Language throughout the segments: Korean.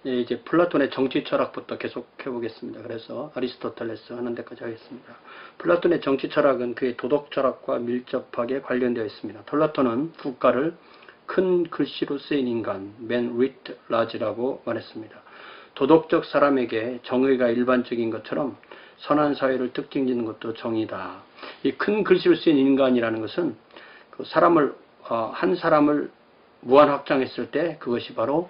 이제 플라톤의 정치 철학부터 계속 해보겠습니다. 그래서 아리스토텔레스 하는 데까지 하겠습니다. 플라톤의 정치 철학은 그의 도덕 철학과 밀접하게 관련되어 있습니다. 플라톤은 국가를 큰 글씨로 쓰인 인간, man writ large라고 말했습니다. 도덕적 사람에게 정의가 일반적인 것처럼 선한 사회를 특징짓는 것도 정의다. 이 큰 글씨로 쓰인 인간이라는 것은 그 한 사람을 무한 확장했을 때 그것이 바로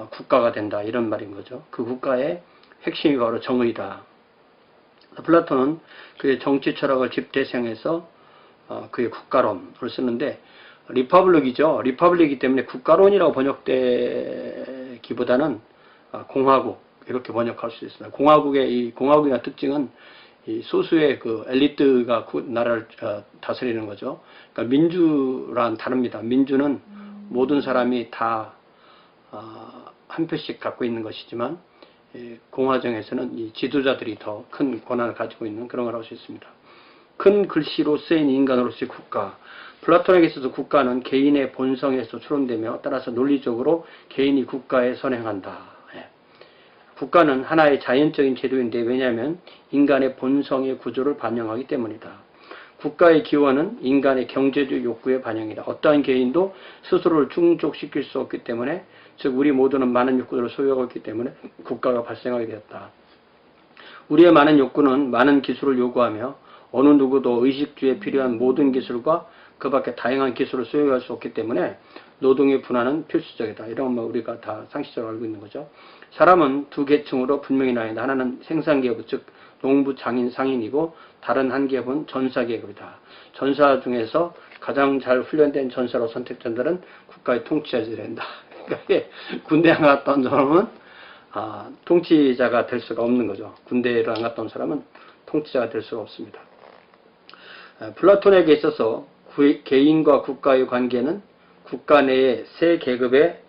국가가 된다, 이런 말인 거죠. 그 국가의 핵심이 바로 정의다. 플라톤은 그의 정치 철학을 집대성해서 그의 국가론을 쓰는데, 리퍼블릭이죠. 리퍼블릭이기 때문에 국가론이라고 번역되기보다는 공화국, 이렇게 번역할 수 있습니다. 공화국이나 특징은 이 소수의 그 엘리트가 나라를 다스리는 거죠. 그러니까 민주랑 다릅니다. 민주는 모든 사람이 다 한 표씩 갖고 있는 것이지만, 공화정에서는 이 지도자들이 더 큰 권한을 가지고 있는 그런 걸 할 수 있습니다. 큰 글씨로 쓰인 인간으로서의 국가. 플라톤에게 있어서 국가는 개인의 본성에서 추론되며, 따라서 논리적으로 개인이 국가에 선행한다. 국가는 하나의 자연적인 제도인데, 왜냐하면 인간의 본성의 구조를 반영하기 때문이다. 국가의 기원은 인간의 경제적 욕구의 반영이다. 어떠한 개인도 스스로를 충족시킬 수 없기 때문에, 즉 우리 모두는 많은 욕구들을 소유하고 있기 때문에 국가가 발생하게 되었다. 우리의 많은 욕구는 많은 기술을 요구하며, 어느 누구도 의식주에 필요한 모든 기술과 그 밖에 다양한 기술을 소유할 수 없기 때문에 노동의 분화는 필수적이다. 이런 거 우리가 다 상식적으로 알고 있는 거죠. 사람은 두 계층으로 분명히 나뉜다. 하나는 생산계급, 즉 농부, 장인, 상인이고, 다른 한 계급은 전사계급이다. 전사 중에서 가장 잘 훈련된 전사로 선택된다는 국가의 통치자들이 된다. 그러니까 군대 안 갔다 온 사람은 통치자가 될 수가 없는 거죠. 군대를 안 갔다 온 사람은 통치자가 될 수가 없습니다. 플라톤에게 있어서 개인과 국가의 관계는 국가 내의 세 계급의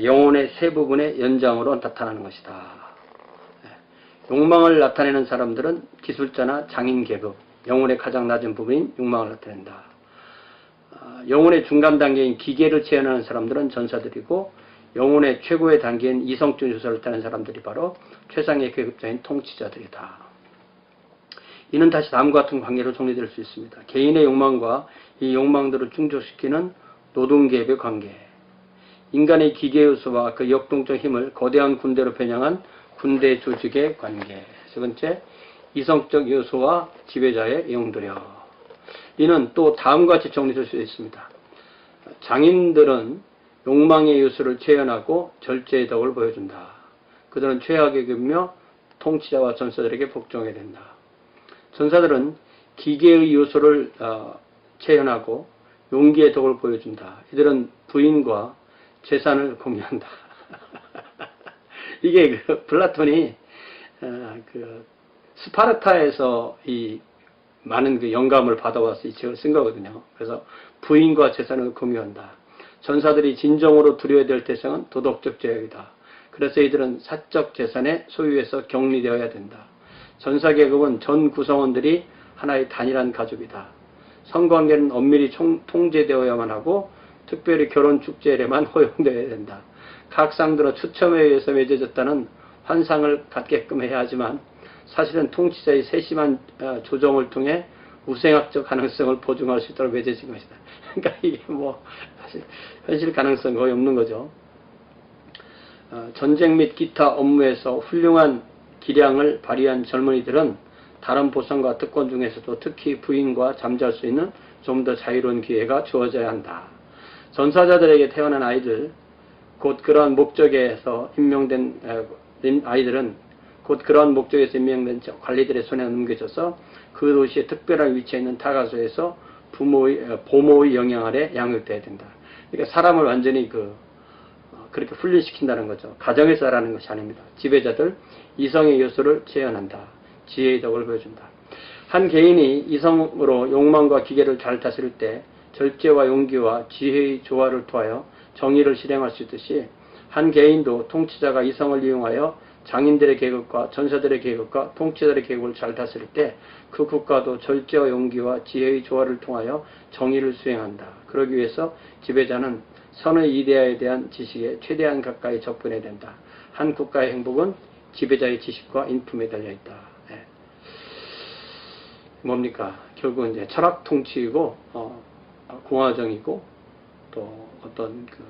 영혼의 세 부분의 연장으로 나타나는 것이다. 욕망을 나타내는 사람들은 기술자나 장인 계급, 영혼의 가장 낮은 부분인 욕망을 나타낸다. 영혼의 중간 단계인 기계를 체현하는 사람들은 전사들이고, 영혼의 최고의 단계인 이성적 요소를 나타내는 사람들이 바로 최상의 계급자인 통치자들이다. 이는 다시 다음과 같은 관계로 정리될 수 있습니다. 개인의 욕망과 이 욕망들을 충족시키는 노동계급의 관계, 인간의 기계 요소와 그 역동적 힘을 거대한 군대로 변형한 군대 조직의 관계, 세 번째, 이성적 요소와 지배자의 영도력. 이는 또 다음과 같이 정리될 수 있습니다. 장인들은 욕망의 요소를 체현하고 절제의 덕을 보여준다. 그들은 최악의 계급이며 통치자와 전사들에게 복종해야 된다. 전사들은 기계의 요소를 체현하고 용기의 덕을 보여준다. 이들은 부인과 재산을 공유한다. 이게 플라톤이 스파르타에서 이 많은 그 영감을 받아와서 이 책을 쓴 거거든요. 그래서 부인과 재산을 공유한다. 전사들이 진정으로 두려워야 될 대상은 도덕적 죄악이다. 그래서 이들은 사적 재산의 소유에서 격리되어야 된다. 전사 계급은 전 구성원들이 하나의 단일한 가족이다. 성관계는 엄밀히 통제되어야만 하고, 특별히 결혼 축제에만 허용되어야 된다. 각 상들은 추첨에 의해서 맺어졌다는 환상을 갖게끔 해야 하지만, 사실은 통치자의 세심한 조정을 통해 우생학적 가능성을 보증할 수 있도록 맺어진 것이다. 그러니까 이게 사실 현실 가능성 거의 없는 거죠. 전쟁 및 기타 업무에서 훌륭한 기량을 발휘한 젊은이들은 다른 보상과 특권 중에서도 특히 부인과 잠잘 수 있는 좀 더 자유로운 기회가 주어져야 한다. 전사자들에게 태어난 아이들, 곧 그러한 목적에서 임명된 아이들은 곧 그러한 목적에서 임명된 관리들의 손에 넘겨져서 그 도시의 특별한 위치에 있는 타가소에서 보모의 영향 아래 양육돼야 된다. 그러니까 사람을 완전히 그렇게 훈련시킨다는 거죠. 가정에서 하라는 것이 아닙니다. 지배자들, 이성의 요소를 체현한다. 지혜의 덕을 보여준다. 한 개인이 이성으로 욕망과 기계를 잘 다스릴 때 절제와 용기와 지혜의 조화를 통하여 정의를 실행할 수 있듯이, 한 개인도 통치자가 이성을 이용하여 장인들의 계급과 전사들의 계급과 통치자들의 계급을 잘 다스릴 때 그 국가도 절제와 용기와 지혜의 조화를 통하여 정의를 수행한다. 그러기 위해서 지배자는 선의 이데아에 대한 지식에 최대한 가까이 접근해야 된다. 한 국가의 행복은 지배자의 지식과 인품에 달려있다. 예. 뭡니까? 결국은 이제 철학 통치이고, 공화정이고, 또 어떤 그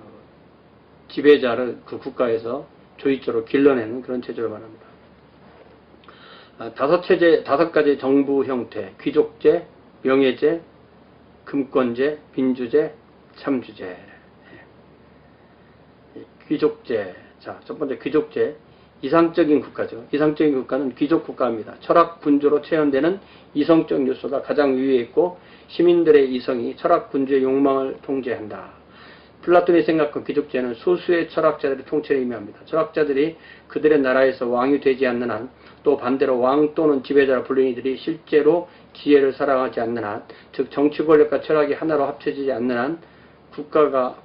지배자를 그 국가에서 조직적으로 길러내는 그런 체제를 말합니다. 다섯 가지 정부 형태, 귀족제, 명예제, 금권제, 민주제, 참주제. 귀족제. 자, 첫 번째 귀족제. 이상적인 국가죠. 이상적인 국가는 귀족 국가입니다. 철학 군주로 체현되는 이성적 요소가 가장 위에 있고 시민들의 이성이 철학 군주의 욕망을 통제한다. 플라톤이 생각한 귀족제는 소수의 철학자들의 통치를 의미합니다. 철학자들이 그들의 나라에서 왕이 되지 않는 한, 또 반대로 왕 또는 지배자라 불리는 이들이 실제로 지혜를 사랑하지 않는 한, 즉 정치 권력과 철학이 하나로 합쳐지지 않는 한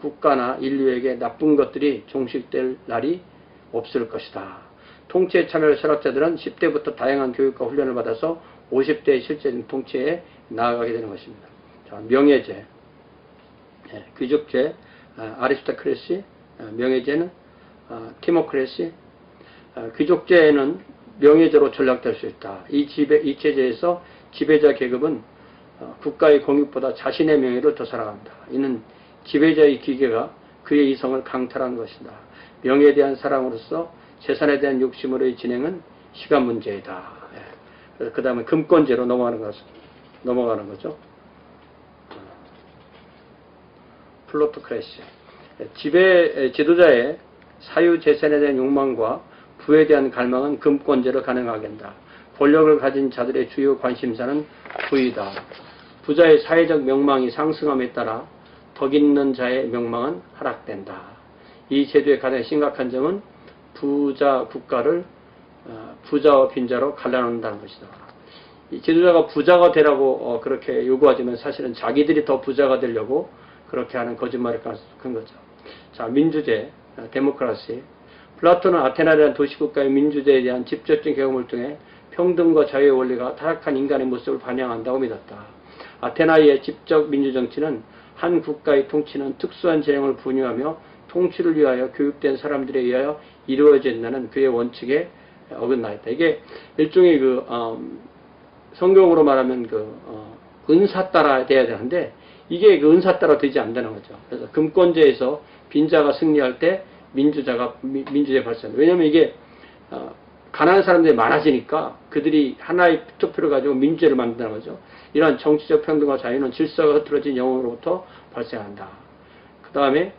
국가나 인류에게 나쁜 것들이 종식될 날이 없을 것이다. 통치에 참여할 철학자들은 10대부터 다양한 교육과 훈련을 받아서 50대의 실제적인 통치에 나아가게 되는 것입니다. 자, 명예제, 귀족제, 아리스토크래시, 명예제는 티모크래시. 귀족제는 명예제로 전락될 수 있다. 이 체제에서 지배자 계급은 국가의 공익보다 자신의 명예를 더 사랑한다. 이는 지배자의 기계가 그의 이성을 강탈한 것이다. 명예에 대한 사랑으로서 재산에 대한 욕심으로의 진행은 시간 문제이다. 그 다음에 금권제로 넘어가는 거죠. 플로토크래시. 지도자의 사유 재산에 대한 욕망과 부에 대한 갈망은 금권제로 가능하게 한다. 권력을 가진 자들의 주요 관심사는 부이다. 부자의 사회적 명망이 상승함에 따라 덕 있는 자의 명망은 하락된다. 이 제도의 가장 심각한 점은 부자 국가를 부자와 빈자로 갈라놓는다는 것이다. 이 지도자가 부자가 되라고 그렇게 요구하지만 사실은 자기들이 더 부자가 되려고 그렇게 하는 거짓말일 가능성이 큰 거죠. 자, 민주제, 데모크라시. 플라톤은 아테나라는 도시국가의 민주제에 대한 직접적인 경험을 통해 평등과 자유의 원리가 타락한 인간의 모습을 반영한다고 믿었다. 아테나의 직접 민주정치는 한 국가의 통치는 특수한 재능을 분유하며 통치를 위하여 교육된 사람들에 의하여 이루어진다는 그의 원칙에 어긋나있다. 이게 일종의 성경으로 말하면 은사 따라 돼야 되는데 이게 은사 따라 되지 않는다는 거죠. 그래서 금권제에서 빈자가 승리할 때 민주제 발생합니다. 왜냐하면 이게 가난한 사람들이 많아지니까 그들이 하나의 투표를 가지고 민주제를 만든다는 거죠. 이러한 정치적 평등과 자유는 질서가 흐트러진 영혼으로부터 발생한다. 그 다음에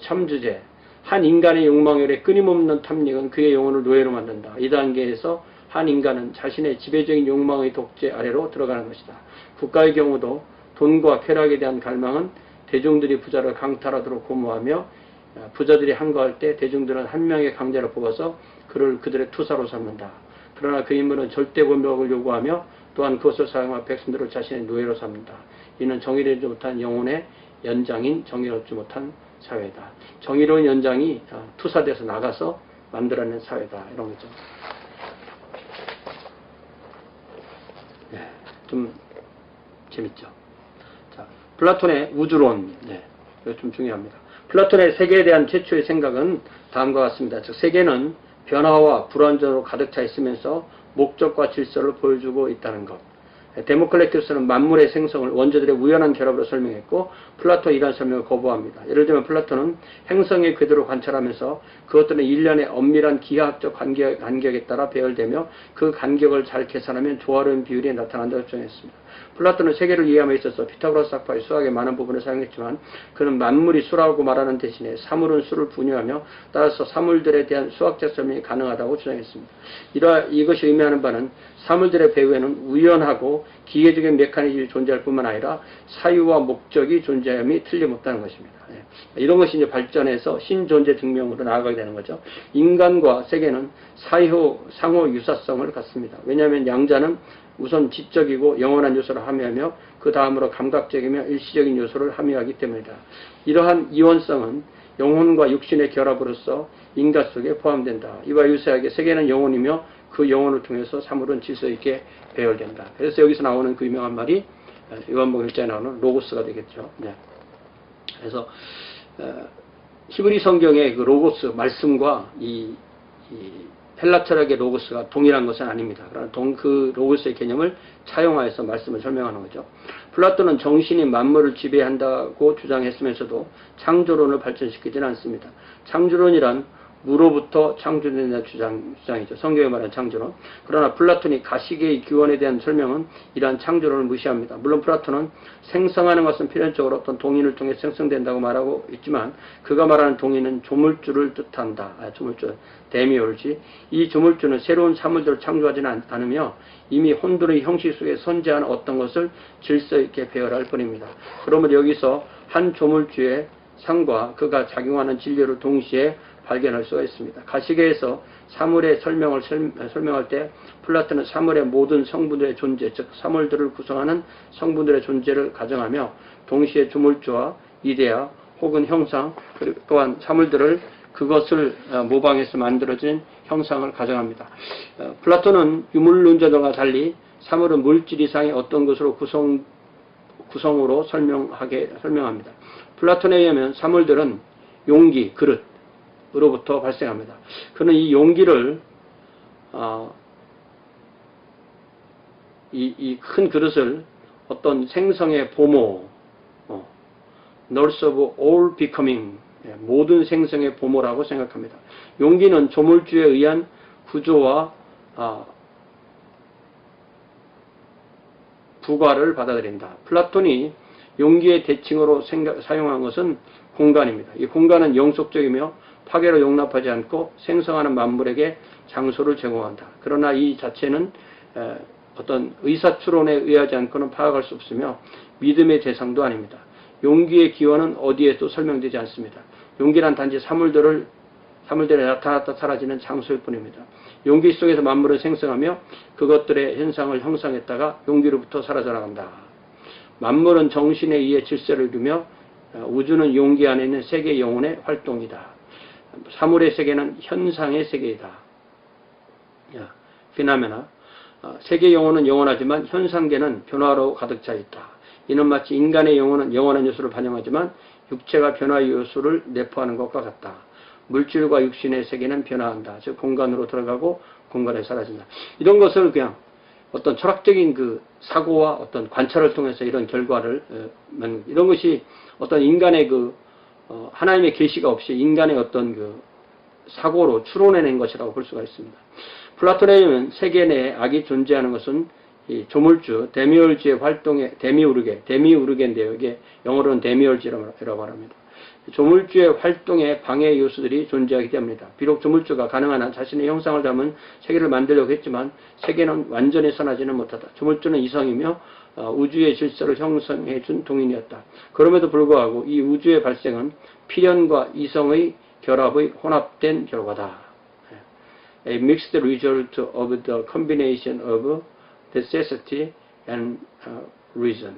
참주제. 한 인간의 욕망열의 끊임없는 탐닉은 그의 영혼을 노예로 만든다. 이 단계에서 한 인간은 자신의 지배적인 욕망의 독재 아래로 들어가는 것이다. 국가의 경우도 돈과 쾌락에 대한 갈망은 대중들이 부자를 강탈하도록 고무하며 부자들이 항거할 때 대중들은 한 명의 강자를 뽑아서 그들의 투사로 삼는다. 그러나 그 인물은 절대 권력을 요구하며 또한 그것을 사용한 백성들을 자신의 노예로 삼는다. 이는 정의롭지 못한 영혼의 연장인 정의롭지 못한 사회다. 정의로운 연장이 투사돼서 나가서 만들어낸 사회다. 이런 거죠. 좀 재밌죠. 자, 플라톤의 우주론. 이거 좀 중요합니다. 플라톤의 세계에 대한 최초의 생각은 다음과 같습니다. 즉, 세계는 변화와 불완전으로 가득 차 있으면서 목적과 질서를 보여주고 있다는 것. 데모클레토스는 만물의 생성을 원자들의 우연한 결합으로 설명했고 플라톤은 이러한 설명을 거부합니다. 예를 들면 플라톤은 행성의 궤도를 관찰하면서 그것들은 일련의 엄밀한 기하학적 간격에 따라 배열되며 그 간격을 잘 계산하면 조화로운 비율이 나타난다고 주장했습니다. 플라톤은 세계를 이해함에 있어서 피타고라스 학파의 수학의 많은 부분을 사용했지만 그는 만물이 수라고 말하는 대신에 사물은 수를 분유하며 따라서 사물들에 대한 수학적 설명이 가능하다고 주장했습니다. 이것이 의미하는 바는 사물들의 배후에는 우연하고 기계적인 메커니즘이 존재할 뿐만 아니라 사유와 목적이 존재함이 틀림없다는 것입니다. 이런 것이 이제 발전해서 신존재 증명으로 나아가게 되는 거죠. 인간과 세계는 상호 유사성을 갖습니다. 왜냐하면 양자는 우선 지적이고 영원한 요소를 함유하며 그 다음으로 감각적이며 일시적인 요소를 함유하기 때문이다. 이러한 이원성은 영혼과 육신의 결합으로서 인간 속에 포함된다. 이와 유사하게 세계는 영혼이며 그 영혼을 통해서 사물은 질서 있게 배열된다. 그래서 여기서 나오는 그 유명한 말이 요한복음 1장에 나오는 로고스가 되겠죠. 그래서 히브리 성경의 그 로고스 말씀과 이 헬라 철학의 로고스가 동일한 것은 아닙니다. 그러나 그 로고스의 개념을 차용하여서 말씀을 설명하는 거죠. 플라톤은 정신이 만물을 지배한다고 주장했으면서도 창조론을 발전시키지는 않습니다. 창조론이란 무로부터 창조된다는 주장이죠. 성경에 말하는 창조론. 그러나 플라톤이 가시계의 기원에 대한 설명은 이러한 창조론을 무시합니다. 물론 플라톤은 생성하는 것은 필연적으로 어떤 동인을 통해 생성된다고 말하고 있지만 그가 말하는 동인은 조물주를 뜻한다. 조물주, 데미올지. 이 조물주는 새로운 사물들을 창조하지는 않으며 이미 혼돈의 형식 속에 선재한 어떤 것을 질서 있게 배열할 뿐입니다. 그러면 여기서 한 조물주의 상과 그가 작용하는 진리를 동시에 발견할 수가 있습니다. 가시계에서 사물의 설명할 때 플라톤은 사물의 모든 성분들의 존재, 즉 사물들을 구성하는 성분들의 존재를 가정하며 동시에 조물주와 이데아 혹은 형상 그리고 또한 사물들을 그것을 모방해서 만들어진 형상을 가정합니다. 플라톤은 유물론자들과 달리 사물은 물질 이상의 어떤 것으로 구성으로 설명합니다. 플라톤에 의하면 사물들은 용기, 그릇 으로부터 발생합니다. 그는 이 용기를 이 큰 그릇을 어떤 생성의 보모, nurse of all becoming, 모든 생성의 보모라고 생각합니다. 용기는 조물주에 의한 구조와 부과를 받아들인다. 플라톤이 용기의 대칭으로 사용한 것은 공간입니다. 이 공간은 영속적이며 파괴로 용납하지 않고 생성하는 만물에게 장소를 제공한다. 그러나 이 자체는 어떤 의사추론에 의하지 않고는 파악할 수 없으며 믿음의 대상도 아닙니다. 용기의 기원은 어디에도 설명되지 않습니다. 용기란 단지 사물들이 나타났다 사라지는 장소일 뿐입니다. 용기 속에서 만물을 생성하며 그것들의 현상을 형성했다가 용기로부터 사라져 나간다. 만물은 정신에 의해 질서를 이루며 우주는 용기 안에 있는 세계 영혼의 활동이다. 사물의 세계는 현상의 세계이다. 피나메나. 세계 영혼은 영원하지만 현상계는 변화로 가득 차 있다. 이는 마치 인간의 영혼은 영원한 요소를 반영하지만 육체가 변화의 요소를 내포하는 것과 같다. 물질과 육신의 세계는 변화한다. 즉 공간으로 들어가고 공간에 사라진다. 이런 것을 그냥 어떤 철학적인 그 사고와 어떤 관찰을 통해서 이런 결과를 이런 것이 어떤 인간의 하나님의 계시가 없이 인간의 어떤 그 사고로 추론해낸 것이라고 볼 수가 있습니다. 플라톤에 의하면 세계 내에 악이 존재하는 것은 이 조물주, 데미올지의 활동에, 데미우르게인데요. 이게 영어로는 데미올지라고 합니다. 조물주의 활동에 방해 요소들이 존재하기 때문이다. 비록 조물주가 가능한 한 자신의 형상을 담은 세계를 만들려고 했지만 세계는 완전히 선하지는 못하다. 조물주는 이성이며 우주의 질서를 형성해 준 동인이었다. 그럼에도 불구하고 이 우주의 발생은 필연과 이성의 결합의 혼합된 결과다. A mixed result of the combination of necessity and reason.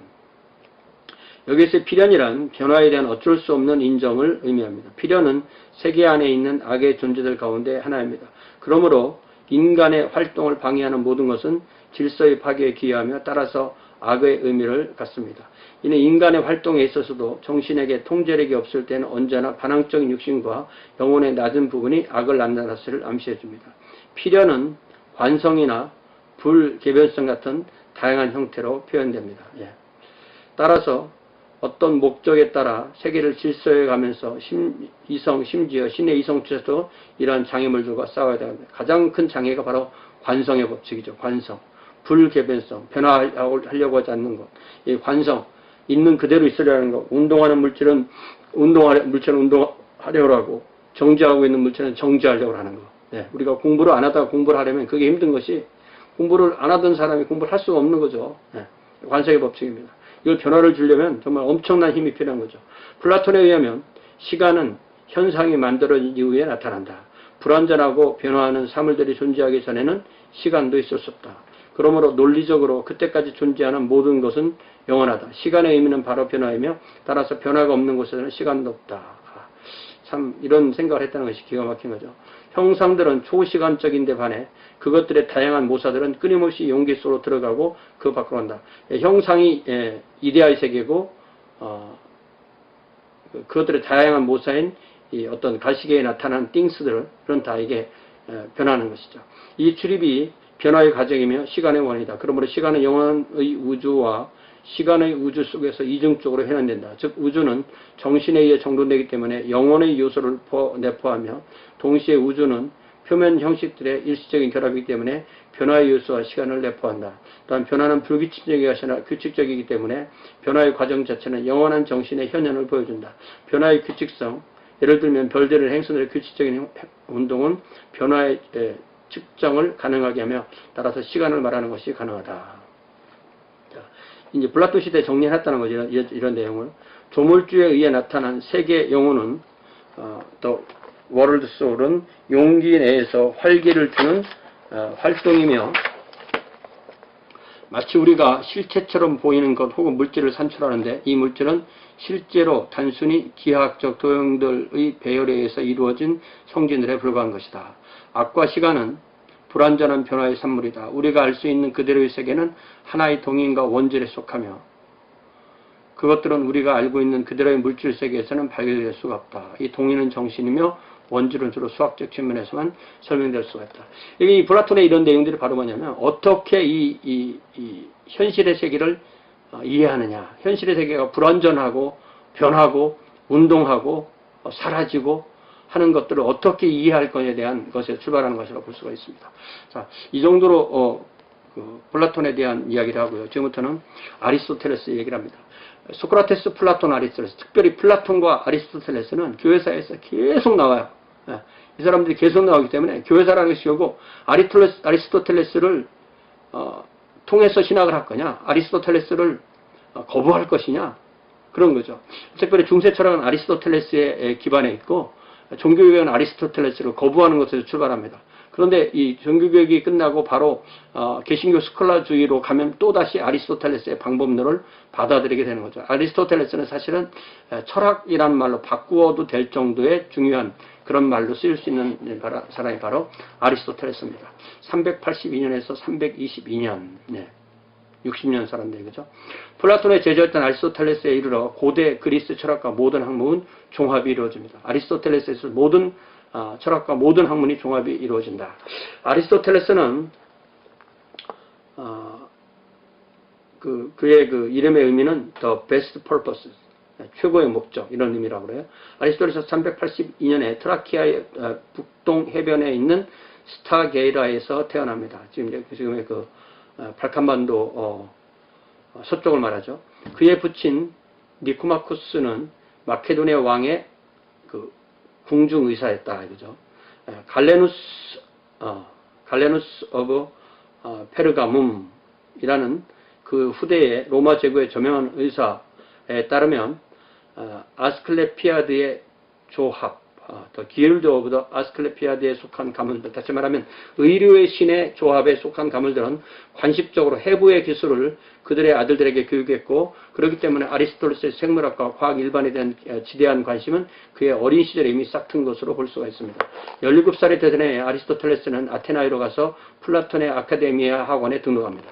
여기서 필연이란 변화에 대한 어쩔 수 없는 인정을 의미합니다. 필연은 세계 안에 있는 악의 존재들 가운데 하나입니다. 그러므로 인간의 활동을 방해하는 모든 것은 질서의 파괴에 기여하며 따라서 악의 의미를 갖습니다. 이는 인간의 활동에 있어서도 정신에게 통제력이 없을 때는 언제나 반항적인 육신과 영혼의 낮은 부분이 악을 낳는 사실을 암시해 줍니다. 필연은 관성이나 불개변성 같은 다양한 형태로 표현됩니다. 따라서 어떤 목적에 따라 세계를 질서해 가면서 심지어 신의 이성체도 이러한 장애물들과 싸워야 됩니다. 가장 큰 장애가 바로 관성의 법칙이죠. 관성. 불개변성, 변화하려고 하지 않는 것. 이 관성, 있는 그대로 있으려는 것. 운동하는 물질은 운동하려고 하고, 정지하고 있는 물질은 정지하려고 하는 것. 우리가 공부를 안 하다가 공부를 하려면 그게 힘든 것이 공부를 안 하던 사람이 공부를 할 수가 없는 거죠. 관성의 법칙입니다. 이걸 변화를 주려면 정말 엄청난 힘이 필요한 거죠. 플라톤에 의하면 시간은 현상이 만들어진 이후에 나타난다. 불완전하고 변화하는 사물들이 존재하기 전에는 시간도 있을 수 없다. 그러므로 논리적으로 그때까지 존재하는 모든 것은 영원하다. 시간의 의미는 바로 변화이며 따라서 변화가 없는 곳에는 시간도 없다. 참 이런 생각을 했다는 것이 기가 막힌 거죠. 형상들은 초시간적인데 반해 그것들의 다양한 모사들은 끊임없이 용기 속으로 들어가고 그 밖으로 간다. 형상이 이데아의 세계고 그것들의 다양한 모사인 이 어떤 가시계에 나타난 띵스들은 다 이게 변하는 것이죠. 이 출입이 변화의 과정이며 시간의 원이다. 그러므로 시간은 영원의 우주와 시간의 우주 속에서 이중적으로 현현된다. 즉 우주는 정신에 의해 정돈되기 때문에 영혼의 요소를 내포하며 동시에 우주는 표면 형식들의 일시적인 결합이기 때문에 변화의 요소와 시간을 내포한다. 또한 변화는 불규칙적이기 하나 규칙적이기 때문에 변화의 과정 자체는 영원한 정신의 현현을 보여준다. 변화의 규칙성, 예를 들면 별들의 행선들의 규칙적인 운동은 변화의 측정을 가능하게 하며 따라서 시간을 말하는 것이 가능하다. 자, 이제 플라톤 시대에 정리해놨다는 거죠. 이런 내용을. 조물주에 의해 나타난 세계 영혼은 또 월드 소울은 용기 내에서 활기를 주는 활동이며 마치 우리가 실체처럼 보이는 것 혹은 물질을 산출하는데 이 물질은 실제로 단순히 기하학적 도형들의 배열에 의해서 이루어진 성질들에 불과한 것이다. 악과 시간은 불완전한 변화의 산물이다. 우리가 알 수 있는 그대로의 세계는 하나의 동인과 원질에 속하며 그것들은 우리가 알고 있는 그대로의 물질 세계에서는 발견될 수가 없다. 이 동인은 정신이며 원질은 주로 수학적 측면에서만 설명될 수가 있다. 이 플라톤의 이런 내용들이 바로 뭐냐면 어떻게 이 현실의 세계를 이해하느냐. 현실의 세계가 불완전하고 변하고 운동하고 사라지고 하는 것들을 어떻게 이해할 것에 대한 것에 출발하는 것이라고 볼 수가 있습니다. 자, 이 정도로 플라톤에 대한 이야기를 하고요. 지금부터는 아리스토텔레스 얘기를 합니다. 소크라테스, 플라톤, 아리스토텔레스. 특별히 플라톤과 아리스토텔레스는 교회사에서 계속 나와요. 이 사람들이 계속 나오기 때문에 교회사라는 것이 결국 아리스토텔레스를 통해서 신학을 할 거냐, 아리스토텔레스를 거부할 것이냐, 그런 거죠. 특별히 중세 철학은 아리스토텔레스에 기반해 있고 종교개혁은 아리스토텔레스를 거부하는 것에서 출발합니다. 그런데 이 종교개혁이 끝나고 바로 개신교 스콜라주의로 가면 또다시 아리스토텔레스의 방법론을 받아들이게 되는 거죠. 아리스토텔레스는 사실은 철학이라는 말로 바꾸어도 될 정도의 중요한 그런 말로 쓰일 수 있는 사람이 바로 아리스토텔레스입니다. 382년에서 322년, 60년 살았는데, 그죠? 플라톤의 제자였던 아리스토텔레스에 이르러 고대 그리스 철학과 모든 학문은 종합이 이루어집니다. 아리스토텔레스에서 모든 철학과 모든 학문이 종합이 이루어진다. 아리스토텔레스는 그의 그 이름의 의미는 the best purpose, 최고의 목적, 이런 의미라고 그래요. 아리스토텔레스 382년에 트라키아의 북동 해변에 있는 스타게이라에서 태어납니다. 지금의 그 발칸반도 서쪽을 말하죠. 그의 부친 니코마코스는 마케도니아 왕의 그 궁중 의사였다, 이거죠. 갈레누스 오브 페르가문이라는 그 후대의 로마 제국의 저명한 의사에 따르면 아스클레피아드의 조합, 더 기일드 오브 더 아스클레피아드에 속한 가문들, 다시 말하면 의료의 신의 조합에 속한 가문들은 관습적으로 해부의 기술을 그들의 아들들에게 교육했고, 그렇기 때문에 아리스토텔레스의 생물학과 과학 일반에 대한 지대한 관심은 그의 어린 시절에 이미 싹튼 것으로 볼 수가 있습니다. 17살이 되던 해에 아리스토텔레스는 아테나이로 가서 플라톤의 아카데미아 학원에 등록합니다.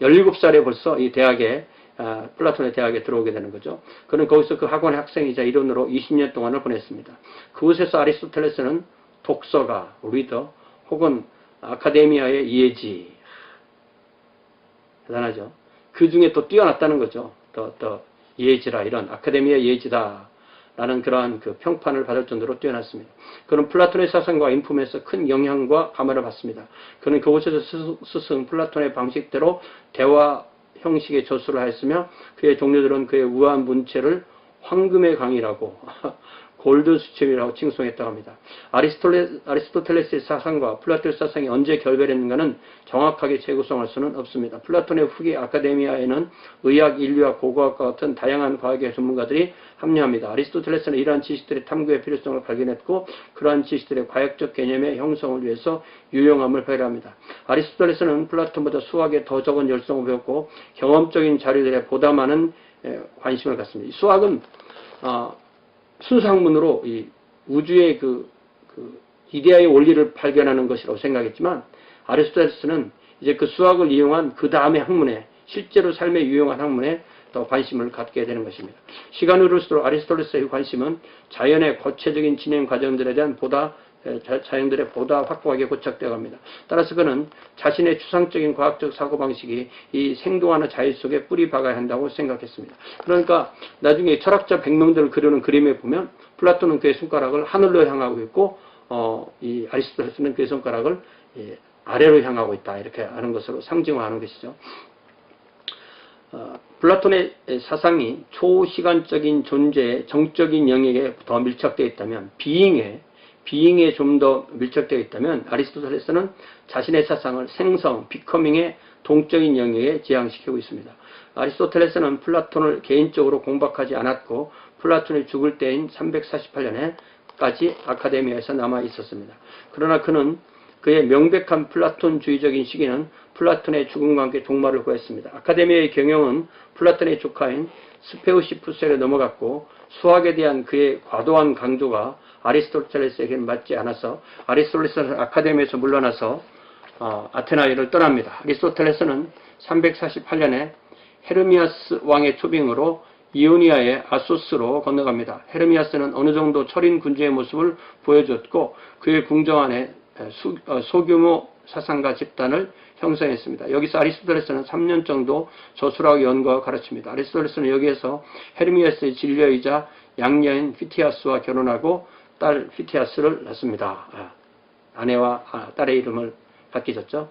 17살에 벌써 이 대학에 플라톤의 대학에 들어오게 되는 거죠. 그는 거기서 그 학원의 학생이자 일원으로 20년 동안을 보냈습니다. 그곳에서 아리스토텔레스는 독서가, 리더, 혹은 아카데미아의 예지, 대단하죠. 그 중에 또 뛰어났다는 거죠. 더 예지라, 이런 아카데미아 예지다 라는 그러한 그 평판을 받을 정도로 뛰어났습니다. 그는 플라톤의 사상과 인품에서 큰 영향과 감화를 받습니다. 그는 그곳에서 스승 플라톤의 방식대로 대화 형식의 저술을 하였으며 그의 동료들은 그의 우아한 문체를 황금의 강이라고 골든 수첩이라고 칭송했다고 합니다. 아리스토텔레스의 사상과 플라톤의 사상이 언제 결별했는가는 정확하게 재구성할 수는 없습니다. 플라톤의 후기 아카데미아에는 의학, 인류학, 고고학과 같은 다양한 과학의 전문가들이 합류합니다. 아리스토텔레스는 이러한 지식들의 탐구의 필요성을 발견했고 그러한 지식들의 과학적 개념의 형성을 위해서 유용함을 발휘합니다. 아리스토텔레스는 플라톤보다 수학에 더 적은 열성을 배웠고 경험적인 자료들에 보다 많은 관심을 갖습니다. 이 수학은 순수학문으로 이 우주의 그 이데아의 원리를 발견하는 것이라고 생각했지만 아리스토텔레스는 이제 그 수학을 이용한 그 다음의 학문에 실제로 삶에 유용한 학문에 더 관심을 갖게 되는 것입니다. 시간이 흐를수록 아리스토텔레스의 관심은 자연의 거체적인 진행 과정들에 대한 자연들의 보다 확고하게 고착되어 갑니다. 따라서 그는 자신의 추상적인 과학적 사고방식이 이 생동하는 자연 속에 뿌리 박아야 한다고 생각했습니다. 그러니까 나중에 철학자 100명들을 그리는 그림에 보면 플라톤은 그의 손가락을 하늘로 향하고 있고 이 아리스토텔레스는 그의 손가락을 아래로 향하고 있다, 이렇게 하는 것으로 상징화하는 것이죠. 플라톤의 사상이 초시간적인 존재의 정적인 영역에 더 밀착되어 있다면, 비잉에 좀 더 밀착되어 있다면 아리스토텔레스는 자신의 사상을 생성, 비커밍의 동적인 영역에 지향시키고 있습니다. 아리스토텔레스는 플라톤을 개인적으로 공박하지 않았고 플라톤이 죽을 때인 348년에까지 아카데미아에서 남아 있었습니다. 그러나 그는 그의 명백한 플라톤주의적인 시기는 플라톤의 죽음과 함께 종말을 구했습니다. 아카데미아의 경영은 플라톤의 조카인 스페우시푸스에게 넘어갔고 수학에 대한 그의 과도한 강조가 아리스토텔레스에게는 맞지 않아서 아리스토텔레스는 아카데미에서 물러나서 아테나이를 떠납니다. 아리스토텔레스는 348년에 헤르미아스 왕의 초빙으로 이오니아의 아소스로 건너갑니다. 헤르미아스는 어느 정도 철인 군주의 모습을 보여줬고 그의 궁정 안에 소규모 사상가 집단을 형성했습니다. 여기서 아리스토텔레스는 3년 정도 저술하고 연구하고 가르칩니다. 아리스토텔레스는 여기에서 헤르미아스의 진료이자 양녀인 휘티아스와 결혼하고 딸 휘티아스를 낳습니다. 아내와 딸의 이름을 바뀌었죠.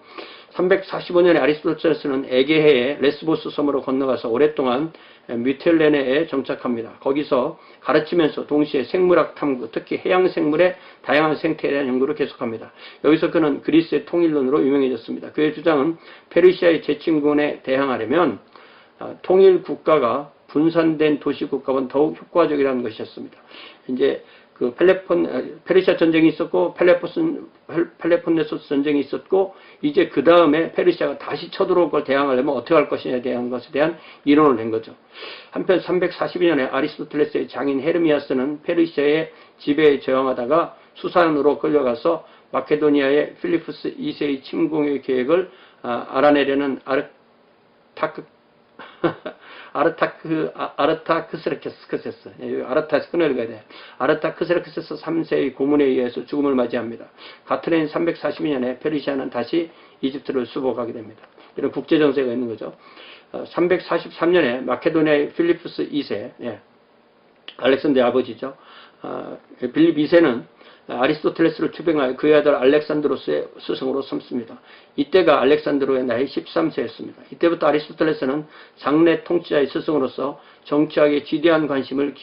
345년에 아리스토텔레스는 에게해의 레스보스 섬으로 건너가서 오랫동안 뮤텔레네에 정착합니다. 거기서 가르치면서 동시에 생물학 탐구, 특히 해양 생물의 다양한 생태에 대한 연구를 계속합니다. 여기서 그는 그리스의 통일론으로 유명해졌습니다. 그의 주장은 페르시아의 제침군에 대항하려면 통일 국가가 분산된 도시 국가보다 더욱 효과적이라는 것이었습니다. 이제 그 페르시아 전쟁이 있었고 펠레폰네소스 전쟁이 있었고 이제 그 다음에 페르시아가 다시 쳐들어올 걸 대항하려면 어떻게 할 것이냐에 대한 것에 대한 이론을 낸 거죠. 한편 342년에 아리스토텔레스의 장인 헤르미아스는 페르시아의 지배에 저항하다가 수산으로 끌려가서 마케도니아의 필리푸스 2세의 침공의 계획을 알아내려는 아르타크스레크세스 3세의 고문에 의해서 죽음을 맞이합니다. 같은 해인 342년에 페르시아는 다시 이집트를 수복하게 됩니다. 이런 국제정세가 있는 거죠. 343년에 마케도니아의 필리푸스 2세, 알렉산더의 아버지죠. 필립 2세는 아리스토텔레스를 추병하여 그의 아들 알렉산드로스의 스승으로 삼습니다. 이때가 알렉산드로의 나이 13세였습니다. 이때부터 아리스토텔레스는 장래 통치자의 스승으로서 정치학에 지대한 관심을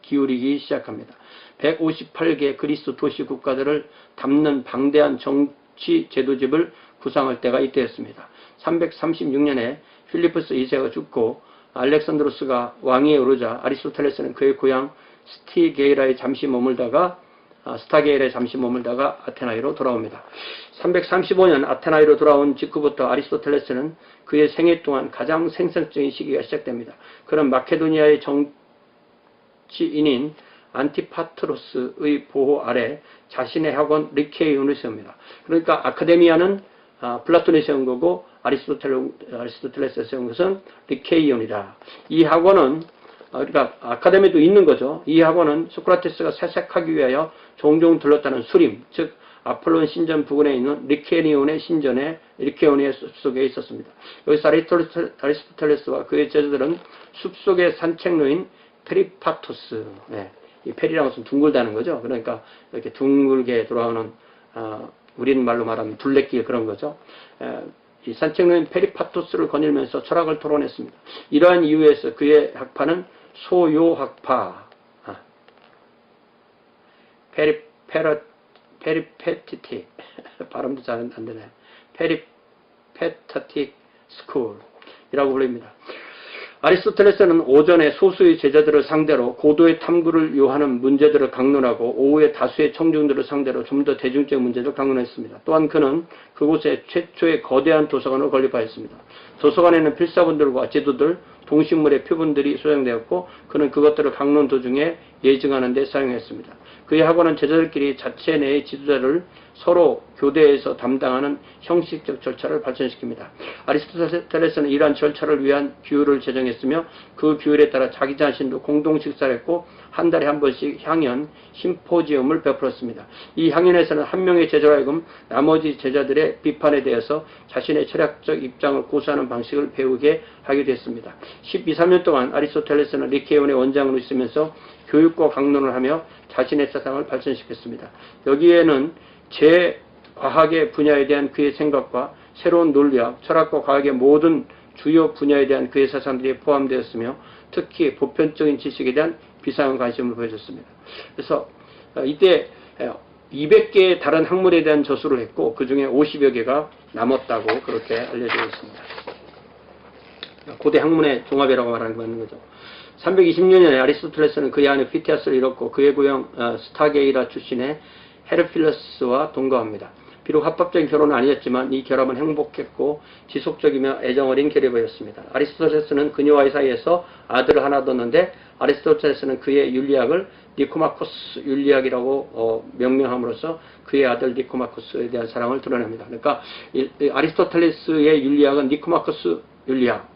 기울이기 시작합니다. 158개 그리스 도시 국가들을 담는 방대한 정치 제도집을 구상할 때가 이때였습니다. 336년에 필리푸스 2세가 죽고 알렉산드로스가 왕위에 오르자 아리스토텔레스는 그의 고향 스타게이라에 잠시 머물다가 아테나이로 돌아옵니다. 335년 아테나이로 돌아온 직후부터 아리스토텔레스는 그의 생애 동안 가장 생산적인 시기가 시작됩니다. 그는 마케도니아의 정치인인 안티파트로스의 보호 아래 자신의 학원 리케이온을 세웁니다. 그러니까 아카데미아는 플라톤이 세운 거고 아리스토텔레스가 세운 것은 리케이온이다. 이 학원은 그러니까 아카데미도 있는 거죠. 이 학원은 소크라테스가 세색하기 위하여 종종 들렀다는 수림, 즉 아폴론 신전 부근에 있는 리케이온의 신전에 리케이온의 숲속에 있었습니다. 여기서 아리스토텔레스와 그의 제자들은 숲속의 산책로인 페리파토스, 이 페리라는 것은 둥글다는 거죠. 그러니까 이렇게 둥글게 돌아오는 우리말로 말하면 둘레길 그런 거죠. 이 산책로인 페리파토스를 거닐면서 철학을 토론했습니다. 이러한 이유에서 그의 학파는 소요학파, 페리페티틱, 발음도 잘 안 되네. 페리페타틱 스쿨이라고 불립니다. 아리스토텔레스는 오전에 소수의 제자들을 상대로 고도의 탐구를 요하는 문제들을 강론하고 오후에 다수의 청중들을 상대로 좀 더 대중적 문제를 강론했습니다. 또한 그는 그곳에 최초의 거대한 도서관을 건립하였습니다. 도서관에는 필사본들과 지도들, 동식물의 표본들이 소장되었고 그는 그것들을 강론 도중에 예증하는 데 사용했습니다. 그의 학원은 제자들끼리 자체 내의 지도자를 서로 교대에서 담당하는 형식적 절차를 발전시킵니다. 아리스토텔레스는 이러한 절차를 위한 규율을 제정했으며 그 규율에 따라 자기 자신도 공동 식사를 했고 한 달에 한 번씩 향연, 심포지엄을 베풀었습니다. 이 향연에서는 한 명의 제자로 하여금 나머지 제자들의 비판에 대해서 자신의 철학적 입장을 고수하는 방식을 배우게 하기도 했습니다. 12, 13년 동안 아리스토텔레스는 리케온의 원장으로 있으면서 교육과 강론을 하며 자신의 사상을 발전시켰습니다. 여기에는 과학의 분야에 대한 그의 생각과 새로운 논리학, 철학과 과학의 모든 주요 분야에 대한 그의 사상들이 포함되었으며 특히 보편적인 지식에 대한 비상한 관심을 보여줬습니다. 그래서 이때 200개의 다른 학문에 대한 저술을 했고 그 중에 50여 개가 남았다고 그렇게 알려져 있습니다. 고대 학문의 종합이라고 말하는 게 맞는 거죠. 320년에 아리스토텔레스는 그의 아내 피티아스를 잃었고 그의 고향 스타게이라 출신의 헤르필러스와 동거합니다. 비록 합법적인 결혼은 아니었지만 이 결합은 행복했고 지속적이며 애정어린 결합이었습니다. 아리스토텔레스는 그녀와의 사이에서 아들을 하나 뒀는데 아리스토텔레스는 그의 윤리학을 니코마코스 윤리학이라고 명명함으로써 그의 아들 니코마코스에 대한 사랑을 드러냅니다. 그러니까 아리스토텔레스의 윤리학은 니코마코스 윤리학,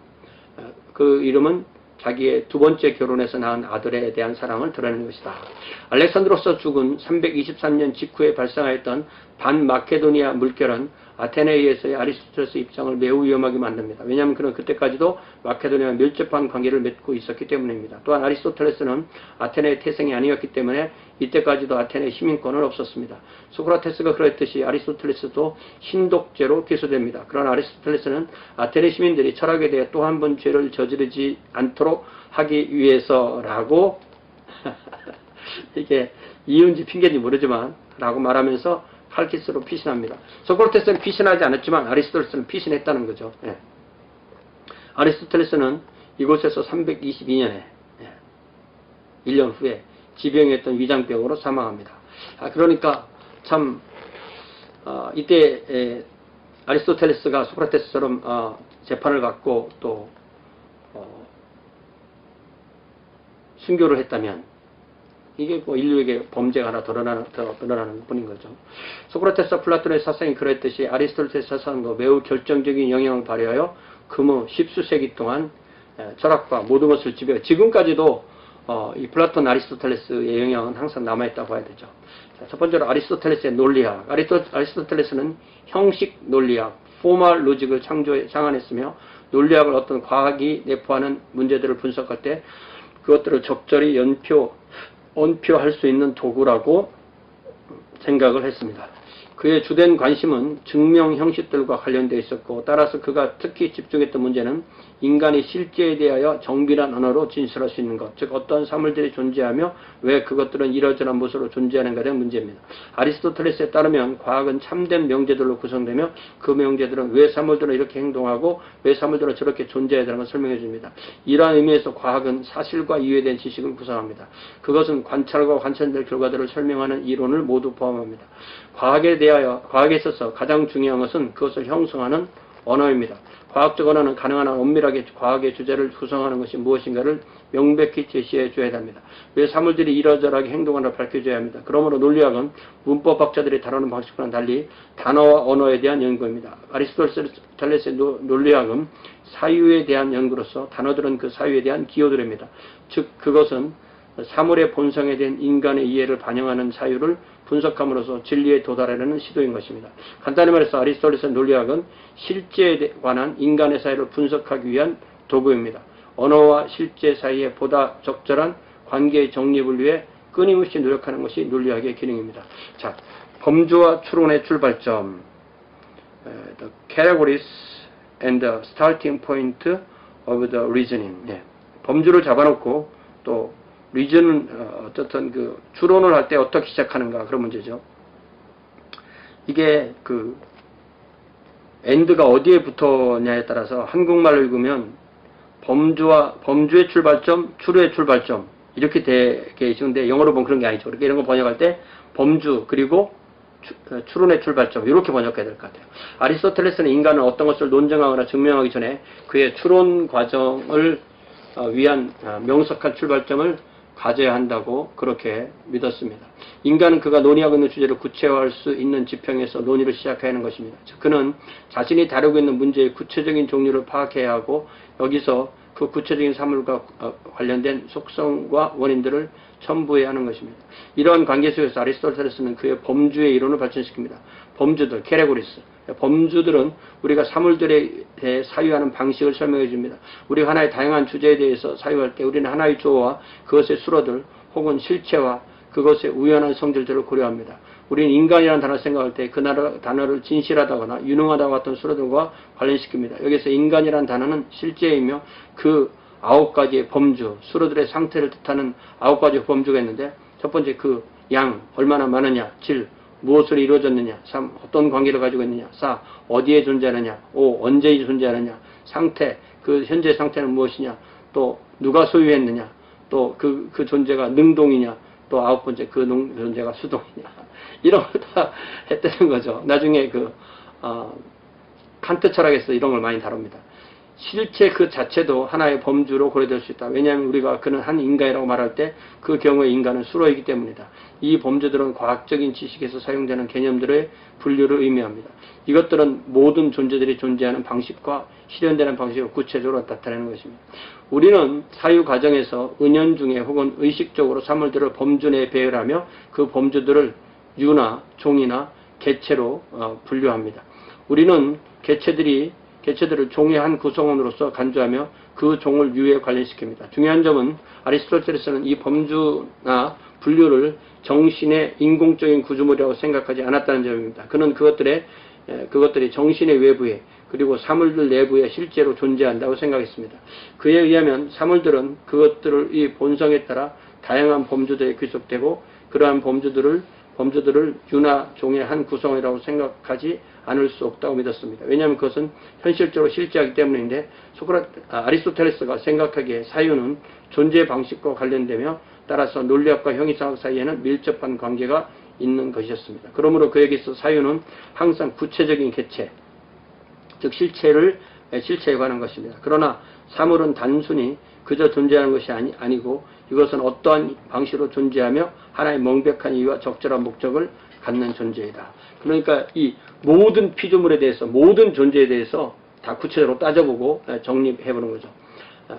그 이름은 자기의 두 번째 결혼에서 낳은 아들에 대한 사랑을 드러내는 것이다. 알렉산드로스 죽은 323년 직후에 발생하였던 반마케도니아 물결은 아테네에 의해서의 아리스토텔레스 입장을 매우 위험하게 만듭니다. 왜냐하면 그는 그때까지도 마케도니아와 밀접한 관계를 맺고 있었기 때문입니다. 또한 아리스토텔레스는 아테네의 태생이 아니었기 때문에 이때까지도 아테네의 시민권은 없었습니다. 소크라테스가 그랬듯이 아리스토텔레스도 신독죄로 기소됩니다. 그러나 아리스토텔레스는 아테네 시민들이 철학에 대해 또 한 번 죄를 저지르지 않도록 하기 위해서라고 이게 이유인지 핑계인지 모르지만 라고 말하면서 칼키스로 피신합니다. 소크라테스는 피신하지 않았지만 아리스토텔레스는 피신했다는 거죠. 예. 아리스토텔레스는 이곳에서 322년에 1년 후에 지병이었던 위장병으로 사망합니다. 그러니까 참 이때 아리스토텔레스가 소크라테스처럼 재판을 받고 또 순교를 했다면 이게 뭐 인류에게 범죄가 하나 더 늘어나는 뿐인 거죠. 소크라테스와 플라톤의 사상이 그랬듯이 아리스토텔레스의 사상도 매우 결정적인 영향을 발휘하여 금후 10수세기 동안 철학과 모든 것을 지배해 지금까지도 이 플라톤 아리스토텔레스의 영향은 항상 남아있다고 봐야 되죠. 자, 첫 번째로 아리스토텔레스의 논리학. 아리스토텔레스는 형식 논리학, 포멀 로직을 창안했으며 논리학을 어떤 과학이 내포하는 문제들을 분석할 때 그것들을 적절히 언표할 수 있는 도구라고 생각을 했습니다. 그의 주된 관심은 증명 형식들과 관련되어 있었고 따라서 그가 특히 집중했던 문제는 인간의 실제에 대하여 정밀한 언어로 진술할 수 있는 것, 즉 어떤 사물들이 존재하며 왜 그것들은 이러저러한 모습으로 존재하는가에 대한 문제입니다. 아리스토텔레스에 따르면 과학은 참된 명제들로 구성되며 그 명제들은 왜 사물들은 이렇게 행동하고 왜 사물들은 저렇게 존재해야 되는 걸 설명해 줍니다. 이러한 의미에서 과학은 사실과 이유에 대한 지식을 구성합니다. 그것은 관찰과 관찰될 결과들을 설명하는 이론을 모두 포함합니다. 과학에 있어서 가장 중요한 것은 그것을 형성하는 언어입니다. 과학적 언어는 가능한 한 엄밀하게 과학의 주제를 구성하는 것이 무엇인가를 명백히 제시해 줘야 합니다. 왜 사물들이 이러저러하게 행동하는가 밝혀줘야 합니다. 그러므로 논리학은 문법학자들이 다루는 방식과는 달리 단어와 언어에 대한 연구입니다. 아리스토텔레스의 논리학은 사유에 대한 연구로서 단어들은 그 사유에 대한 기호들입니다. 즉 그것은 사물의 본성에 대한 인간의 이해를 반영하는 사유를 분석함으로써 진리에 도달하려는 시도인 것입니다. 간단히 말해서 아리스토텔레스의 논리학은 실제에 관한 인간의 사유를 분석하기 위한 도구입니다. 언어와 실제 사이에 보다 적절한 관계의 정립을 위해 끊임없이 노력하는 것이 논리학의 기능입니다. 자, 범주와 추론의 출발점, the categories and the starting point of the reasoning. 범주를 잡아놓고 또 리전은 어쨌든 그 추론을 할 때 어떻게 시작하는가 그런 문제죠. 이게 그 엔드가 어디에 붙었냐에 따라서 한국말로 읽으면 범주의 출발점, 추론의 출발점 이렇게 되게 있는데 영어로 보면 그런 게 아니죠. 그렇게 이런 거 번역할 때 범주 그리고 추론의 출발점 이렇게 번역해야 될 것 같아요. 아리스토텔레스는 인간은 어떤 것을 논증하거나 증명하기 전에 그의 추론 과정을 위한 명석한 출발점을 가져야 한다고 그렇게 믿었습니다. 인간은 그가 논의하고 있는 주제를 구체화할 수 있는 지평에서 논의를 시작해야 하는 것입니다. 즉, 그는 자신이 다루고 있는 문제의 구체적인 종류를 파악해야 하고 여기서 그 구체적인 사물과 관련된 속성과 원인들을 첨부해야 하는 것입니다. 이러한 관계 속에서 아리스토텔레스는 그의 범주의 이론을 발전시킵니다. 범주들, 캐레고리스. 범주들은 우리가 사물들에 대해 사유하는 방식을 설명해 줍니다. 우리가 하나의 다양한 주제에 대해서 사유할 때 우리는 하나의 주어와 그것의 수로들 혹은 실체와 그것의 우연한 성질들을 고려합니다. 우리는 인간이라는 단어를 생각할 때 그 단어를 진실하다거나 유능하다고 같은 수로들과 관련시킵니다. 여기서 인간이라는 단어는 실제이며 그 9가지의 범주, 수로들의 상태를 뜻하는 9가지의 범주가 있는데 첫 번째 그 양, 얼마나 많으냐, 질, 무엇으로 이루어졌느냐, 3. 어떤 관계를 가지고 있느냐, 4. 어디에 존재하느냐, 5. 언제 존재하느냐, 상태, 그 현재 상태는 무엇이냐, 또 누가 소유했느냐, 또 그 존재가 능동이냐, 또 9번째 그 존재가 수동이냐, 이런 걸 다 했다는 거죠. 나중에 칸트 철학에서 이런 걸 많이 다룹니다. 실체 그 자체도 하나의 범주로 고려될 수 있다. 왜냐하면 우리가 그는 한 인간이라고 말할 때 그 경우에 인간은 수로이기 때문이다. 이 범주들은 과학적인 지식에서 사용되는 개념들의 분류를 의미합니다. 이것들은 모든 존재들이 존재하는 방식과 실현되는 방식을 구체적으로 나타내는 것입니다. 우리는 사유 과정에서 은연중에 혹은 의식적으로 사물들을 범주 내에 배열하며 그 범주들을 유나 종이나 개체로 분류합니다. 우리는 개체들을 종의 한 구성원으로서 간주하며 그 종을 유에 관련시킵니다. 중요한 점은 아리스토텔레스는 이 범주나 분류를 정신의 인공적인 구조물이라고 생각하지 않았다는 점입니다. 그는 그것들이 정신의 외부에 그리고 사물들 내부에 실제로 존재한다고 생각했습니다. 그에 의하면 사물들은 그것들의 본성에 따라 다양한 범주들에 귀속되고 그러한 범주들을 유나 종의 한 구성이라고 생각하지 않을 수 없다고 믿었습니다. 왜냐하면 그것은 현실적으로 실제하기 때문인데 아리스토텔레스가 생각하기에 사유는 존재 방식과 관련되며 따라서 논리학과 형이상학 사이에는 밀접한 관계가 있는 것이었습니다. 그러므로 그에게서 사유는 항상 구체적인 개체, 즉 실체에 관한 것입니다. 그러나 사물은 단순히 그저 존재하는 것이 아니고 이것은 어떠한 방식으로 존재하며 하나의 명백한 이유와 적절한 목적을 갖는 존재이다. 그러니까 이 모든 피조물에 대해서 모든 존재에 대해서 다 구체적으로 따져보고 정립해보는 거죠.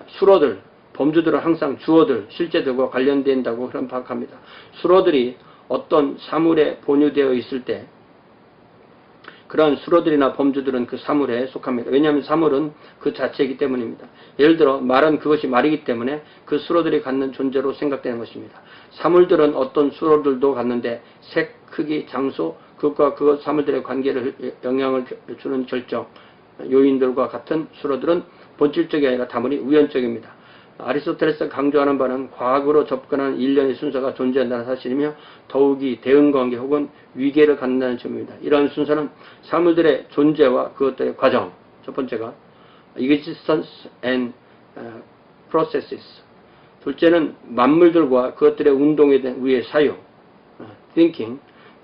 수로들, 범주들은 항상 주어들, 실제들과 관련된다고 그런 파악합니다. 수로들이 어떤 사물에 본유되어 있을 때 그러한 수로들이나 범주들은 그 사물에 속합니다. 왜냐하면 사물은 그 자체이기 때문입니다. 예를 들어 말은 그것이 말이기 때문에 그 수로들이 갖는 존재로 생각되는 것입니다. 사물들은 어떤 수로들도 갖는데 색, 크기, 장소, 그것과 그 사물들의 관계를 영향을 주는 결정 요인들과 같은 수로들은 본질적이 아니라 다분히 우연적입니다. 아리스토텔레스가 강조하는 바는 과학으로 접근하는 일련의 순서가 존재한다는 사실이며 더욱이 대응관계 혹은 위계를 갖는다는 점입니다. 이러한 순서는 사물들의 존재와 그것들의 과정, 첫 번째가 existence and processes, 둘째는 만물들과 그것들의 운동에 대한 우리의 사유, thinking,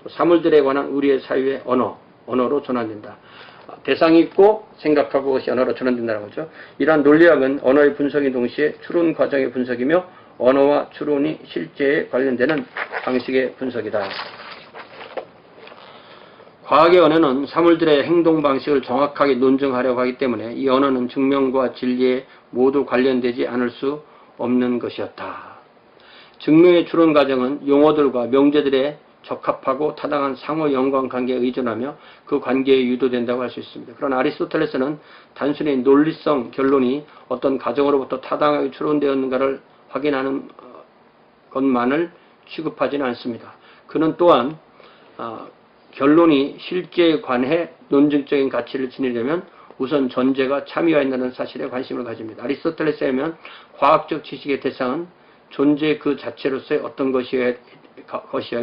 사물들에 관한 우리의 사유의 언어로 전환된다. 대상이 있고 생각하고 그것이 언어로 전환된다는 거죠. 이러한 논리학은 언어의 분석인 동시에 추론 과정의 분석이며 언어와 추론이 실제에 관련되는 방식의 분석이다. 과학의 언어는 사물들의 행동 방식을 정확하게 논증하려고 하기 때문에 이 언어는 증명과 진리에 모두 관련되지 않을 수 없는 것이었다. 증명의 추론 과정은 용어들과 명제들의 적합하고 타당한 상호 연관관계에 의존하며 그 관계에 유도된다고 할 수 있습니다. 그러나 아리스토텔레스는 단순히 논리성 결론이 어떤 가정으로부터 타당하게 추론되었는가를 확인하는 것만을 취급하지는 않습니다. 그는 또한 결론이 실제에 관해 논증적인 가치를 지니려면 우선 전제가 참여한다는 사실에 관심을 가집니다. 아리스토텔레스에 의하면 과학적 지식의 대상은 존재 그 자체로서의 어떤 것이어야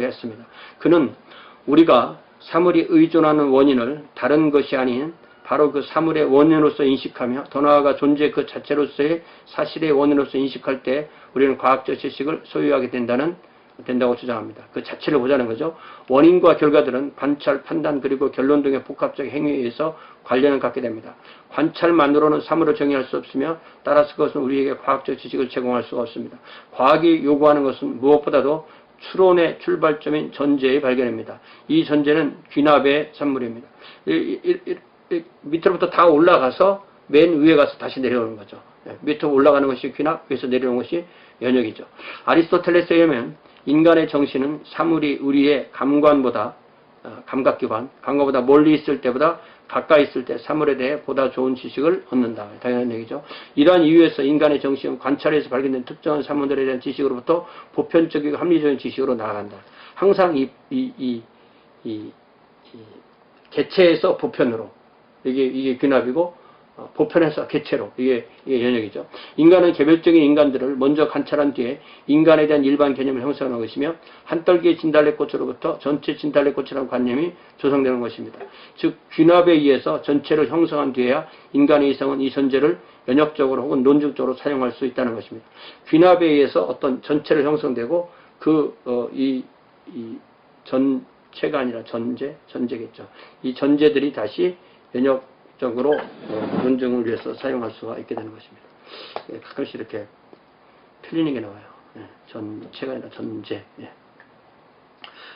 했습니다. 그는 우리가 사물이 의존하는 원인을 다른 것이 아닌 바로 그 사물의 원인으로서 인식하며 더 나아가 존재 그 자체로서의 사실의 원인으로서 인식할 때 우리는 과학적 지식을 소유하게 된다는 된다고 주장합니다. 그 자체를 보자는 거죠. 원인과 결과들은 관찰, 판단, 그리고 결론 등의 복합적 행위에 의해서 관련을 갖게 됩니다. 관찰만으로는 사물을 정의할 수 없으며 따라서 그것은 우리에게 과학적 지식을 제공할 수가 없습니다. 과학이 요구하는 것은 무엇보다도 추론의 출발점인 전제의 발견입니다. 이 전제는 귀납의 산물입니다. 밑으로부터 다 올라가서 맨 위에 가서 다시 내려오는 거죠. 밑으로 올라가는 것이 귀납, 위에서 내려오는 것이 연역이죠. 아리스토텔레스에 의하면 인간의 정신은 사물이 우리의 감관보다 감각보다 멀리 있을 때보다 가까이 있을 때 사물에 대해 보다 좋은 지식을 얻는다. 당연한 얘기죠. 이러한 이유에서 인간의 정신은 관찰에서 발견된 특정한 사물들에 대한 지식으로부터 보편적이고 합리적인 지식으로 나아간다. 항상 이 개체에서 보편으로 이게 귀납이고 보편에서 개체로 이게 연역이죠. 인간은 개별적인 인간들을 먼저 관찰한 뒤에 인간에 대한 일반 개념을 형성하는 것이며 한 떨기의 진달래꽃으로부터 전체 진달래꽃이라는 관념이 조성되는 것입니다. 즉 귀납에 의해서 전체를 형성한 뒤에야 인간의 이성은 이 전제를 연역적으로 혹은 논증적으로 사용할 수 있다는 것입니다. 귀납에 의해서 어떤 전체를 형성되고 이 전체가 아니라 전제겠죠. 이 전제들이 다시 연역적으로 논증을 위해서 사용할 수가 있게 되는 것입니다. 가끔씩 이렇게 틀리는 게 나와요. 전체가 아니라 전제.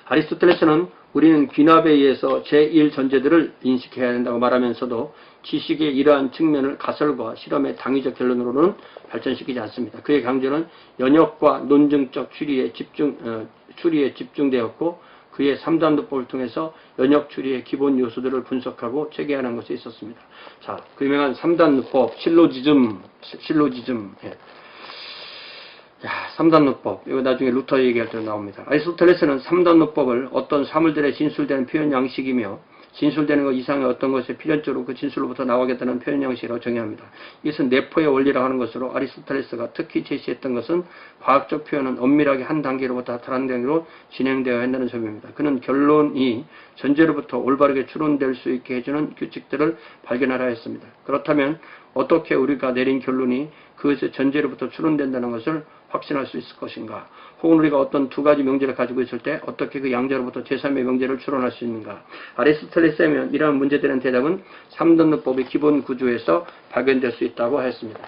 아리스토텔레스는 우리는 귀납에 의해서 제1전제들을 인식해야 한다고 말하면서도 지식의 이러한 측면을 가설과 실험의 당위적 결론으로는 발전시키지 않습니다. 그의 강조는 연역과 논증적 추리에 집중되었고 그의 3단도법을 통해서 연역 추리의 기본 요소들을 분석하고 체계하는 것에 있었습니다. 자, 그 유명한 3단도법, 실로지즘. 3단노법. 이거 나중에 루터 얘기할 때 나옵니다. 아리스토텔레스는 3단노법을 어떤 사물들의 진술되는 표현 양식이며 진술되는 것 이상의 어떤 것이 필연적으로 그 진술로부터 나오겠다는 표현 양식이라고 정의합니다. 이것은 내포의 원리라고 하는 것으로 아리스토텔레스가 특히 제시했던 것은 과학적 표현은 엄밀하게 한 단계로부터 다른 단계로 진행되어야 한다는 점입니다. 그는 결론이 전제로부터 올바르게 추론될 수 있게 해주는 규칙들을 발견하라 했습니다. 그렇다면 어떻게 우리가 내린 결론이 그것의 전제로부터 추론된다는 것을 확신할 수 있을 것인가? 혹은 우리가 어떤 두 가지 명제를 가지고 있을 때 어떻게 그 양자로부터 제3의 명제를 추론할 수 있는가? 아리스토텔레스에 이러한 문제들의 대답은 3단노법의 기본 구조에서 발견될 수 있다고 하였습니다.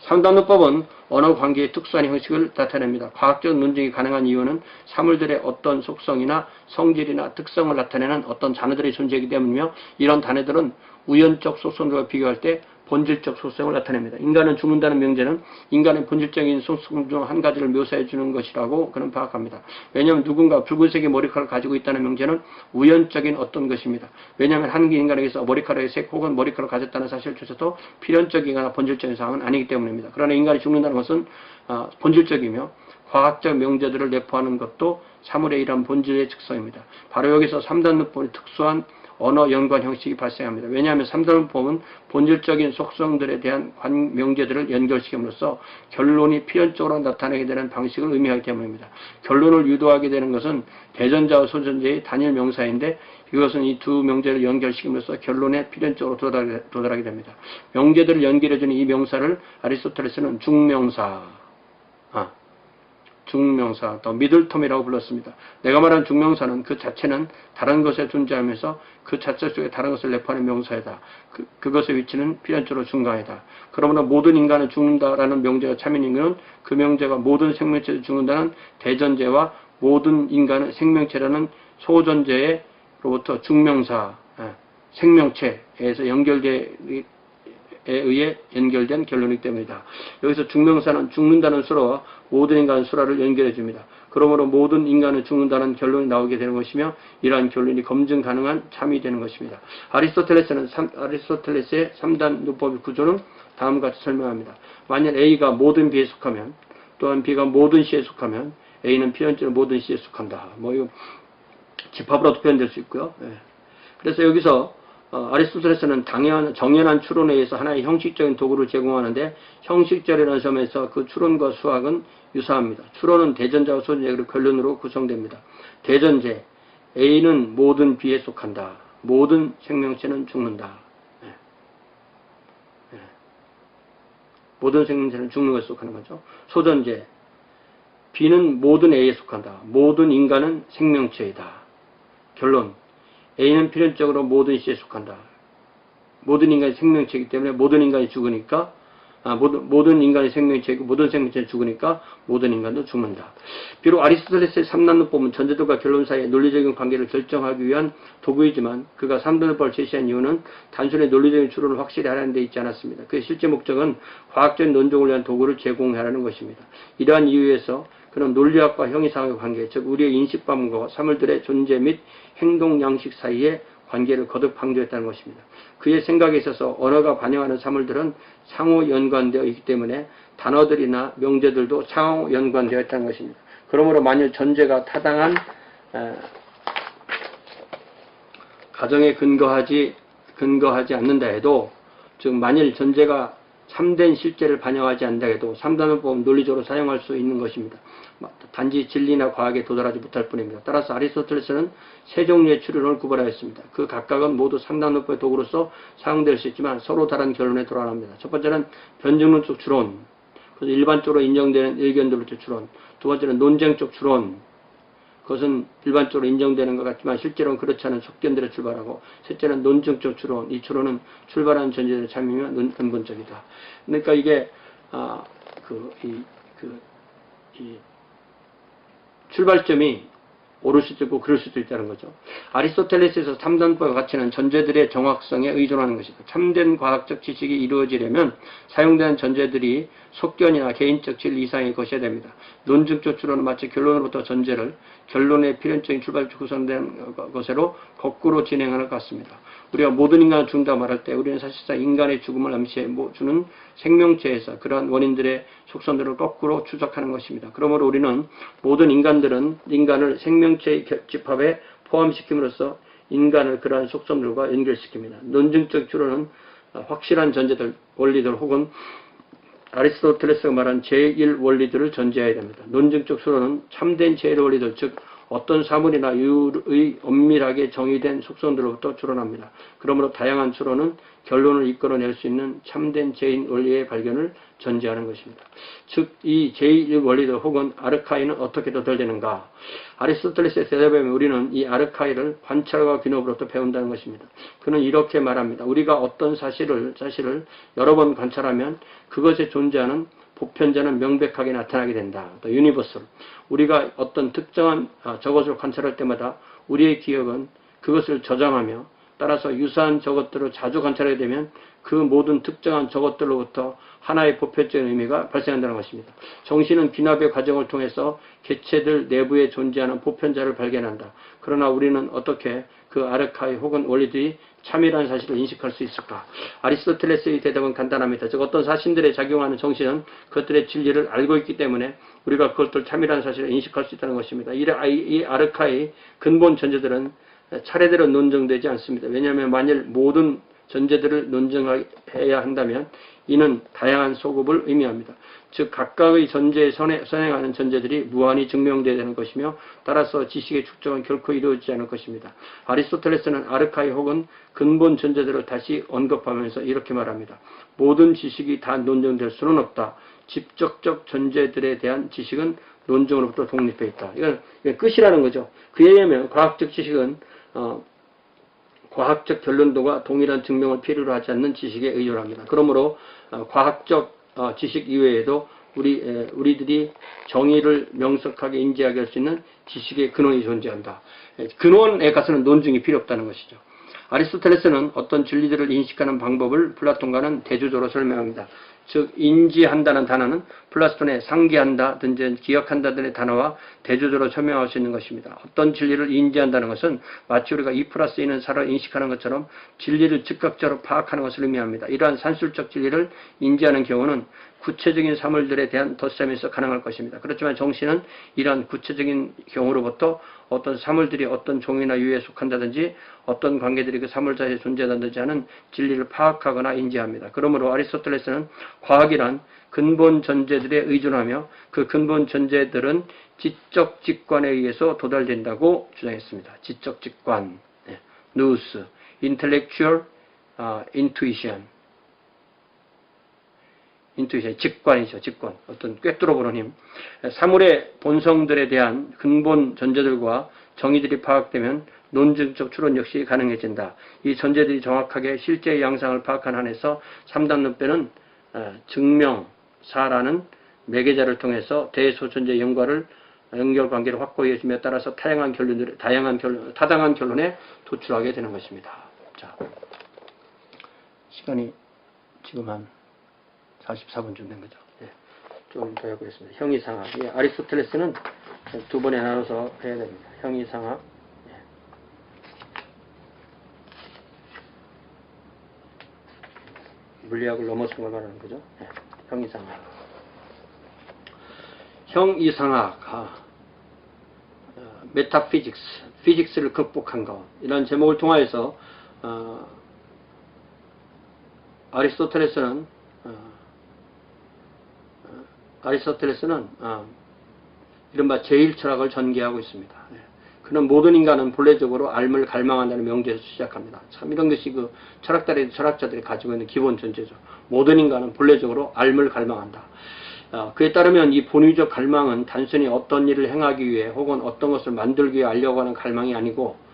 3단노법은 언어 관계의 특수한 형식을 나타냅니다. 과학적 논증이 가능한 이유는 사물들의 어떤 속성이나 성질이나 특성을 나타내는 어떤 단어들이 존재하기 때문이며 이런 단어들은 우연적 속성들과 비교할 때 본질적 속성을 나타냅니다. 인간은 죽는다는 명제는 인간의 본질적인 속성 중 한 가지를 묘사해 주는 것이라고 그는 파악합니다. 왜냐하면 누군가 붉은색의 머리카락을 가지고 있다는 명제는 우연적인 어떤 것입니다. 왜냐하면 한 인간에게서 머리카락의 색 혹은 머리카락을 가졌다는 사실조차도 필연적이거나 본질적인 사항은 아니기 때문입니다. 그러나 인간이 죽는다는 것은 본질적이며 과학적 명제들을 내포하는 것도 사물의 이러한 본질의 특성입니다. 바로 여기서 3단노법의 특수한 언어 연관 형식이 발생합니다. 왜냐하면 3단노법은 본질적인 속성들에 대한 명제들을 연결시킴으로써 결론이 필연적으로 나타나게 되는 방식을 의미하기 때문입니다. 결론을 유도하게 되는 것은 대전자와 소전자의 단일 명사인데 이것은 이 두 명제를 연결시킴으로써 결론에 필연적으로 도달하게 됩니다. 명제들을 연결해주는 이 명사를 아리스토텔레스는 중명사, 더 미들텀이라고 불렀습니다. 내가 말한 중명사는 그 자체는 다른 것에 존재하면서 그 자체 속에 다른 것을 내포하는 명사이다. 그것의 위치는 필연적으로 중간이다. 그러므로 모든 인간은 죽는다라는 명제가 참인인간은 그 명제가 모든 생명체도 죽는다는 대전제와 모든 인간은 생명체라는 소전제로부터 중명사, 생명체에서 의해 연결된 결론이기 때문이다. 여기서 중명사는 죽는다는 수라와 모든 인간은 수라를 연결해 줍니다. 그러므로 모든 인간은 죽는다는 결론이 나오게 되는 것이며 이러한 결론이 검증 가능한 참이 되는 것입니다. 아리스토텔레스의 3단 요법의 구조는 다음과 같이 설명합니다. 만약 A가 모든 B에 속하면 또한 B가 모든 C에 속하면 A는 필연적으로 모든 C에 속한다. 이거 집합으로도 표현될 수 있고요. 그래서 여기서 아리스토텔레스는 정연한 추론에 의해서 하나의 형식적인 도구를 제공하는데 형식적이라는 점에서 그 추론과 수학은 유사합니다. 추론은 대전자와 소전자 그리고 결론으로 구성됩니다. 대전제 A는 모든 B에 속한다. 모든 생명체는 죽는다. 모든 생명체는 죽는 것에 속하는 거죠. 소전제 B는 모든 A에 속한다. 모든 인간은 생명체이다. 결론. A는 필연적으로 모든 C에 속한다. 모든 인간이 생명체이기 때문에 모든 인간이 죽으니까 모든 인간이 생명체이고 모든 생명체는 죽으니까 모든 인간도 죽는다. 비록 아리스토텔레스의 3단원법은 전제들과 결론 사이의 논리적인 관계를 결정하기 위한 도구이지만 그가 3단원법을 제시한 이유는 단순히 논리적인 추론을 확실히 하라는 데 있지 않았습니다. 그의 실제 목적은 과학적인 논증을 위한 도구를 제공하라는 것입니다. 이러한 이유에서 그는 논리학과 형이상학의 관계, 즉 우리의 인식 반응과 사물들의 존재 및 행동 양식 사이의 관계를 거듭 강조했다는 것입니다. 그의 생각에 있어서 언어가 반영하는 사물들은 상호 연관되어 있기 때문에 단어들이나 명제들도 상호 연관되어 있다는 것입니다. 그러므로 만일 전제가 타당한 가정에 근거하지 않는다 해도, 즉 만일 전제가 참된 실제를 반영하지 않는다 해도 3단원법은 논리적으로 사용할 수 있는 것입니다. 단지 진리나 과학에 도달하지 못할 뿐입니다. 따라서 아리스토텔레스는 세 종류의 추론을 구분하였습니다. 그 각각은 모두 3단원법의 도구로서 사용될 수 있지만 서로 다른 결론에 돌아갑니다. 첫 번째는 변증론적 추론, 그래서 일반적으로 인정되는 의견들로부터 추론. 두 번째는 논쟁적 추론, 그것은 일반적으로 인정되는 것 같지만 실제로는 그렇지 않은 속견들에 출발하고, 셋째는 논증적 추론. 이 추론은 출발하는 전제를 참이면 근본적이다. 그러니까 이게 출발점이 옳을 수도 있고 그럴 수도 있다는 거죠. 아리스토텔레스에서 3단법의 가치는 전제들의 정확성에 의존하는 것이다. 참된 과학적 지식이 이루어지려면 사용되는 전제들이 속견이나 개인적 진리 이상의 것이어야 됩니다. 논증적 추론은 마치 결론으로부터 전제를 결론의 필연적인 출발적 구성된 것으로 거꾸로 진행하는 것 같습니다. 우리가 모든 인간을 죽는다고 말할 때 우리는 사실상 인간의 죽음을 암시해 주는 생명체에서 그러한 원인들의 속성들을 거꾸로 추적하는 것입니다. 그러므로 우리는 모든 인간을 생명체의 집합에 포함시킴으로써 인간을 그러한 속성들과 연결시킵니다. 논증적 추론은 확실한 전제들, 원리들 혹은 아리스토텔레스가 말한 제1 원리들을 전제해야 됩니다. 논증적 추론은 참된 제1 원리들, 즉 어떤 사물이나 이유의 엄밀하게 정의된 속성들로부터 추론합니다. 그러므로 다양한 추론은 결론을 이끌어낼 수 있는 참된 제1 원리의 발견을 전제하는 것입니다. 즉 이 제1 원리들 혹은 아르카이는 어떻게 도달되는가? 아리스토텔레스의 대답에 보면 우리는 이 아르카이를 관찰과 귀납으로부터 배운다는 것입니다. 그는 이렇게 말합니다. 우리가 어떤 사실을 여러 번 관찰하면 그것에 존재하는 보편자는 명백하게 나타나게 된다. 또 유니버설. 우리가 어떤 특정한 저것을 관찰할 때마다 우리의 기억은 그것을 저장하며 따라서 유사한 저것들을 자주 관찰하게 되면 그 모든 특정한 저것들로부터 하나의 보편적인 의미가 발생한다는 것입니다. 정신은 귀납의 과정을 통해서 개체들 내부에 존재하는 보편자를 발견한다. 그러나 우리는 어떻게 그 아르카이 혹은 원리들이 참이라는 사실을 인식할 수 있을까? 아리스토텔레스의 대답은 간단합니다. 즉 어떤 사실들에 작용하는 정신은 그것들의 진리를 알고 있기 때문에 우리가 그것들 참이라는 사실을 인식할 수 있다는 것입니다. 이 아르카의 근본 전제들은 차례대로 논증되지 않습니다. 왜냐하면 만일 모든 전제들을 논증해야 한다면 이는 다양한 소급을 의미합니다. 즉 각각의 전제에 선행하는 전제들이 무한히 증명되어야 되는 것이며 따라서 지식의 축적은 결코 이루어지지 않을 것입니다. 아리스토텔레스는 아르카이 혹은 근본 전제들을 다시 언급하면서 이렇게 말합니다. 모든 지식이 다 논증될 수는 없다. 직접적 전제들에 대한 지식은 논증으로부터 독립해 있다. 이건 끝이라는 거죠. 그에 의하면 과학적 지식은 과학적 결론도가 동일한 증명을 필요로 하지 않는 지식에 의존합니다. 그러므로 과학적 지식 이외에도 우리들이 정의를 명석하게 인지하게 할 수 있는 지식의 근원이 존재한다. 근원에 가서는 논증이 필요 없다는 것이죠. 아리스토텔레스는 어떤 진리들을 인식하는 방법을 플라톤과는 대조적으로 설명합니다. 즉 인지한다는 단어는 플라톤의 상기한다 든지 기억한다 등의 단어와 대조적으로 설명할 수 있는 것입니다. 어떤 진리를 인지한다는 것은 마치 우리가 2+2는 4를 인식하는 것처럼 진리를 즉각적으로 파악하는 것을 의미합니다. 이러한 산술적 진리를 인지하는 경우는 구체적인 사물들에 대한 덧셈에서 가능할 것입니다. 그렇지만 정신은 이러한 구체적인 경우로부터 어떤 사물들이 어떤 종이나 유에 속한다든지 어떤 관계들이 그 사물 자체에 존재한다든지 하는 진리를 파악하거나 인지합니다. 그러므로 아리스토텔레스는 과학이란 근본 전제들에 의존하며 그 근본 전제들은 지적 직관에 의해서 도달된다고 주장했습니다. 지적 직관, nous, intellectual intuition. 인투이션, 직관이죠. 직관. 어떤 꿰뚫어보는 힘. 사물의 본성들에 대한 근본 전제들과 정의들이 파악되면 논증적 추론 역시 가능해진다. 이 전제들이 정확하게 실제의 양상을 파악한 한에서 3단 논배는 증명사라는 매개자를 통해서 대소존재 연결관계를 확고히 해주며 따라서 타당한 결론에 도출하게 되는 것입니다. 자, 시간이 지금 한 44분쯤 된 거죠. 예, 좀 더 해보겠습니다. 형이상학. 예, 아리스토텔레스는 두 번에 나눠서 해야 됩니다. 형이상학. 예. 물리학을 넘어선 걸 말하는 거죠. 예, 형이상학. 형이상학. 메타피직스. 피직스를 극복한 것. 이런 제목을 통하여서 아리스토텔레스는 이른바 제1철학을 전개하고 있습니다. 그는 모든 인간은 본래적으로 알을 갈망한다는 명제에서 시작합니다. 참 이런 것이 그 철학자들이 가지고 있는 기본 전제죠. 모든 인간은 본래적으로 알을 갈망한다. 그에 따르면 이 본의적 갈망은 단순히 어떤 일을 행하기 위해 혹은 어떤 것을 만들기 위해 알려고 하는 갈망이 아니고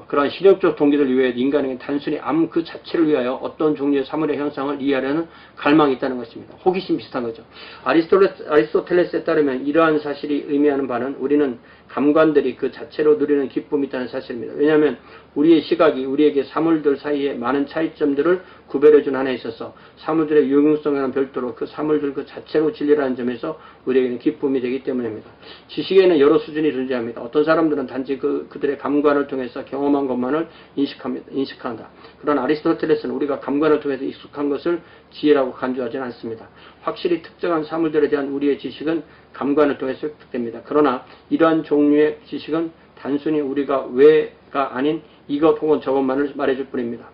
그러한 실용적 동기들 위해 인간에게 단순히 암 그 자체를 위하여 어떤 종류의 사물의 현상을 이해하려는 갈망이 있다는 것입니다. 호기심 비슷한 거죠. 아리스토텔레스에 따르면 이러한 사실이 의미하는 바는 우리는 감관들이 그 자체로 누리는 기쁨이 있다는 사실입니다. 왜냐하면 우리의 시각이 우리에게 사물들 사이에 많은 차이점들을 구별해준 한에 있어서 사물들의 유용성과는 별도로 그 사물들 그 자체로 진리라는 점에서 우리에게는 기쁨이 되기 때문입니다. 지식에는 여러 수준이 존재합니다. 어떤 사람들은 단지 그들의 감관을 통해서 경험한 것만을 인식한다. 그러나 아리스토텔레스는 우리가 감관을 통해서 익숙한 것을 지혜라고 간주하지는 않습니다. 확실히 특정한 사물들에 대한 우리의 지식은 감관을 통해서 획득됩니다. 그러나 이러한 종류의 지식은 단순히 우리가 왜가 아닌 이것 혹은 저것만을 말해줄 뿐입니다.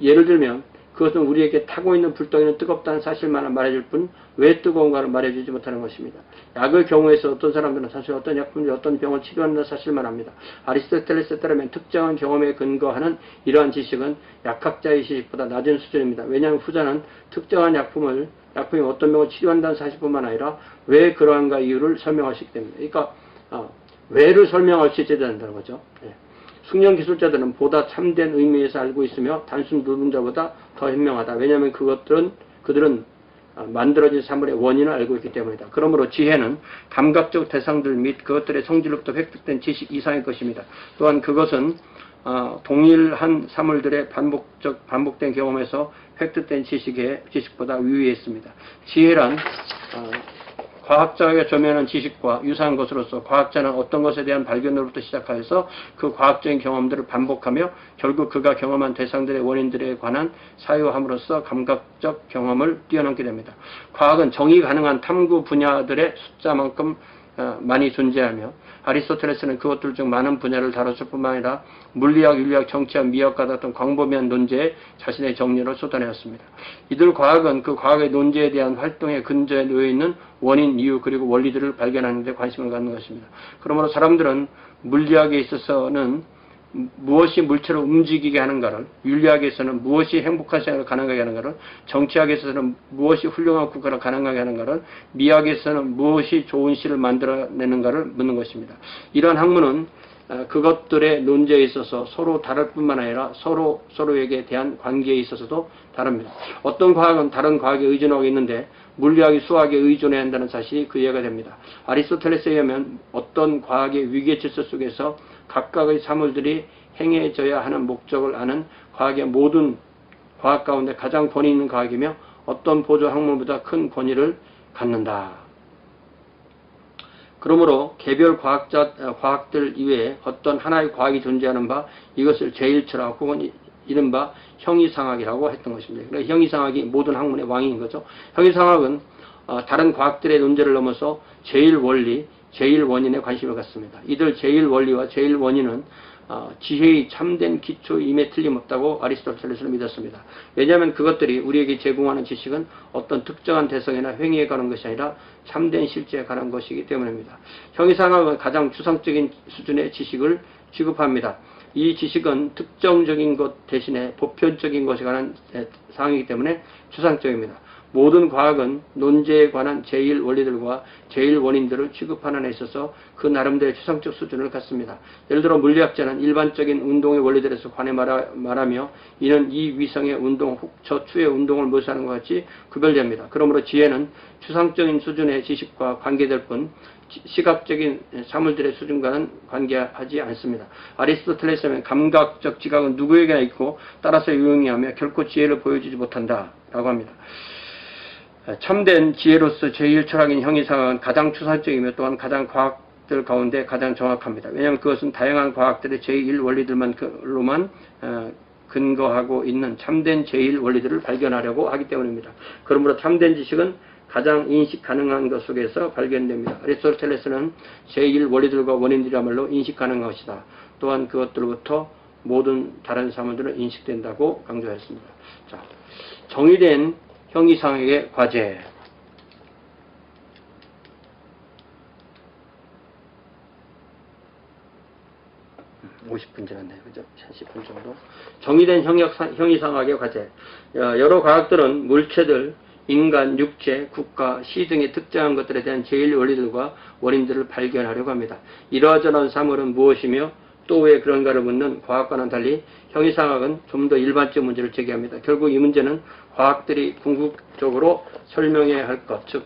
예를 들면 그것은 우리에게 타고 있는 불덩이는 뜨겁다는 사실만을 말해줄 뿐 왜 뜨거운가를 말해주지 못하는 것입니다. 약의 경우에서 어떤 사람들은 사실 어떤 약품이 어떤 병을 치료한다는 사실만 합니다. 아리스토텔레스에 따르면 특정한 경험에 근거하는 이러한 지식은 약학자의 지식보다 낮은 수준입니다. 왜냐하면 후자는 특정한 약품이 어떤 병을 치료한다는 사실뿐만 아니라 왜 그러한가 이유를 설명할 수 있기 때문에 그러니까 왜를 설명할 수 있어야 된다는 거죠. 예. 숙련 기술자들은 보다 참된 의미에서 알고 있으며 단순 노동자보다 더 현명하다. 왜냐하면 그들은 만들어진 사물의 원인을 알고 있기 때문이다. 그러므로 지혜는 감각적 대상들 및 그것들의 성질로부터 획득된 지식 이상의 것입니다. 또한 그것은 동일한 사물들의 반복된 경험에서 획득된 지식보다 위위에 있습니다. 지혜란 과학자에게 조명하는 지식과 유사한 것으로서 과학자는 어떤 것에 대한 발견으로부터 시작하여서 그 과학적인 경험들을 반복하며 결국 그가 경험한 대상들의 원인들에 관한 사유함으로써 감각적 경험을 뛰어넘게 됩니다. 과학은 정의 가능한 탐구 분야들의 숫자만큼 많이 존재하며 아리스토텔레스는 그것들 중 많은 분야를 다뤘을 뿐만 아니라 물리학, 윤리학, 정치학, 미학과 같은 광범위한 논제에 자신의 정리를 쏟아내었습니다. 이들 과학은 그 과학의 논제에 대한 활동의 근저에 놓여있는 원인, 이유 그리고 원리들을 발견하는 데 관심을 갖는 것입니다. 그러므로 사람들은 물리학에 있어서는 무엇이 물체를 움직이게 하는가를, 윤리학에서는 무엇이 행복한 생활을 가능하게 하는가를, 정치학에서는 무엇이 훌륭한 국가를 가능하게 하는가를, 미학에서는 무엇이 좋은 시를 만들어내는가를 묻는 것입니다. 이러한 학문은 그것들의 논제에 있어서 서로 다를 뿐만 아니라 서로에게 대한 관계에 있어서도 다릅니다. 어떤 과학은 다른 과학에 의존하고 있는데 물리학이 수학에 의존해야 한다는 사실이 그 이해가 됩니다. 아리스토텔레스에 의하면 어떤 과학의 위계 질서 속에서 각각의 사물들이 행해져야 하는 목적을 아는 과학의 모든 과학 가운데 가장 권위 있는 과학이며 어떤 보조 학문보다 큰 권위를 갖는다. 그러므로 개별 과학들 이외에 어떤 하나의 과학이 존재하는 바 이것을 제1철학 혹은 이른바 형이상학이라고 했던 것입니다. 그러니까 형이상학이 모든 학문의 왕인 거죠. 형이상학은 다른 과학들의 논제를 넘어서 제1원리, 제1원인에 관심을 갖습니다. 이들 제1원리와 제1원인은 지혜의 참된 기초임에 틀림없다고 아리스토텔레스는 믿었습니다. 왜냐하면 그것들이 우리에게 제공하는 지식은 어떤 특정한 대상이나 행위에 관한 것이 아니라 참된 실제에 관한 것이기 때문입니다. 형이상학은 가장 추상적인 수준의 지식을 취급합니다. 이 지식은 특정적인 것 대신에 보편적인 것에 관한 사항이기 때문에 추상적입니다. 모든 과학은 논제에 관한 제1원리들과 제1원인들을 취급하는 데 있어서 그 나름대로의 추상적 수준을 갖습니다. 예를 들어 물리학자는 일반적인 운동의 원리들에서 관해 말하며 이는 이 위성의 운동, 저 추의 운동을 묘사하는 것 같이 구별됩니다. 그러므로 지혜는 추상적인 수준의 지식과 관계될 뿐 시각적인 사물들의 수준과는 관계하지 않습니다. 아리스토텔레스는 감각적 지각은 누구에게나 있고 따라서 유용하며 결코 지혜를 보여주지 못한다 라고 합니다. 참된 지혜로서 제1철학인 형이상학은 가장 추상적이며 또한 가장 과학들 가운데 가장 정확합니다. 왜냐하면 그것은 다양한 과학들의 제1원리들로만 근거하고 있는 참된 제1원리들을 발견하려고 하기 때문입니다. 그러므로 참된 지식은 가장 인식 가능한 것 속에서 발견됩니다. 아리스토텔레스는 제1원리들과 원인들이야말로 인식 가능한 것이다. 또한 그것들로부터 모든 다른 사물들은 인식된다고 강조했습니다. 자, 정의된 형이상학의 과제. 50분 지났네요. 그죠? 10분 정도. 정의된 형이상학의 과제. 여러 과학들은 물체들, 인간, 육체, 국가, 시 등의 특정한 것들에 대한 제1원리들과 원인들을 발견하려고 합니다. 이러저러한 사물은 무엇이며 또 왜 그런가를 묻는 과학과는 달리 형이상학은 좀 더 일반적 문제를 제기합니다. 결국 이 문제는 과학들이 궁극적으로 설명해야 할 것, 즉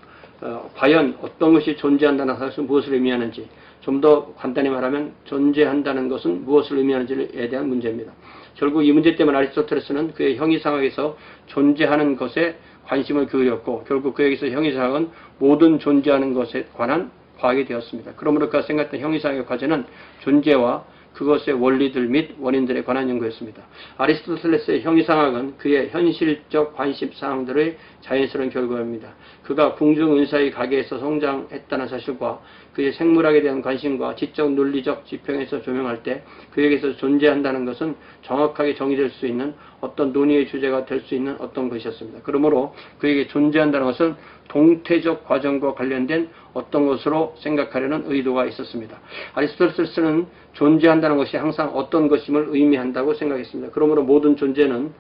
과연 어떤 것이 존재한다는 것은 무엇을 의미하는지, 좀 더 간단히 말하면 존재한다는 것은 무엇을 의미하는지에 대한 문제입니다. 결국 이 문제 때문에 아리스토텔레스는 그의 형이상학에서 존재하는 것에 관심을 기울였고 결국 그에게서 형이상학은 모든 존재하는 것에 관한 과학이 되었습니다. 그러므로 그가 생각했던 형이상학의 과제는 존재와 그것의 원리들 및 원인들에 관한 연구였습니다. 아리스토텔레스의 형이상학은 그의 현실적 관심사항들의 자연스러운 결과입니다. 그가 궁중은사의 가게에서 성장했다는 사실과 그의 생물학에 대한 관심과 지적 논리적 지평에서 조명할 때 그에게서 존재한다는 것은 정확하게 정의될 수 있는 어떤 논의의 주제가 될 수 있는 어떤 것이었습니다. 그러므로 그에게 존재한다는 것은 동태적 과정과 관련된 어떤 것으로 생각하려는 의도가 있었습니다. 아리스토텔레스는 존재한다는 것이 항상 어떤 것임을 의미한다고 생각했습니다. 그러므로 모든 존재는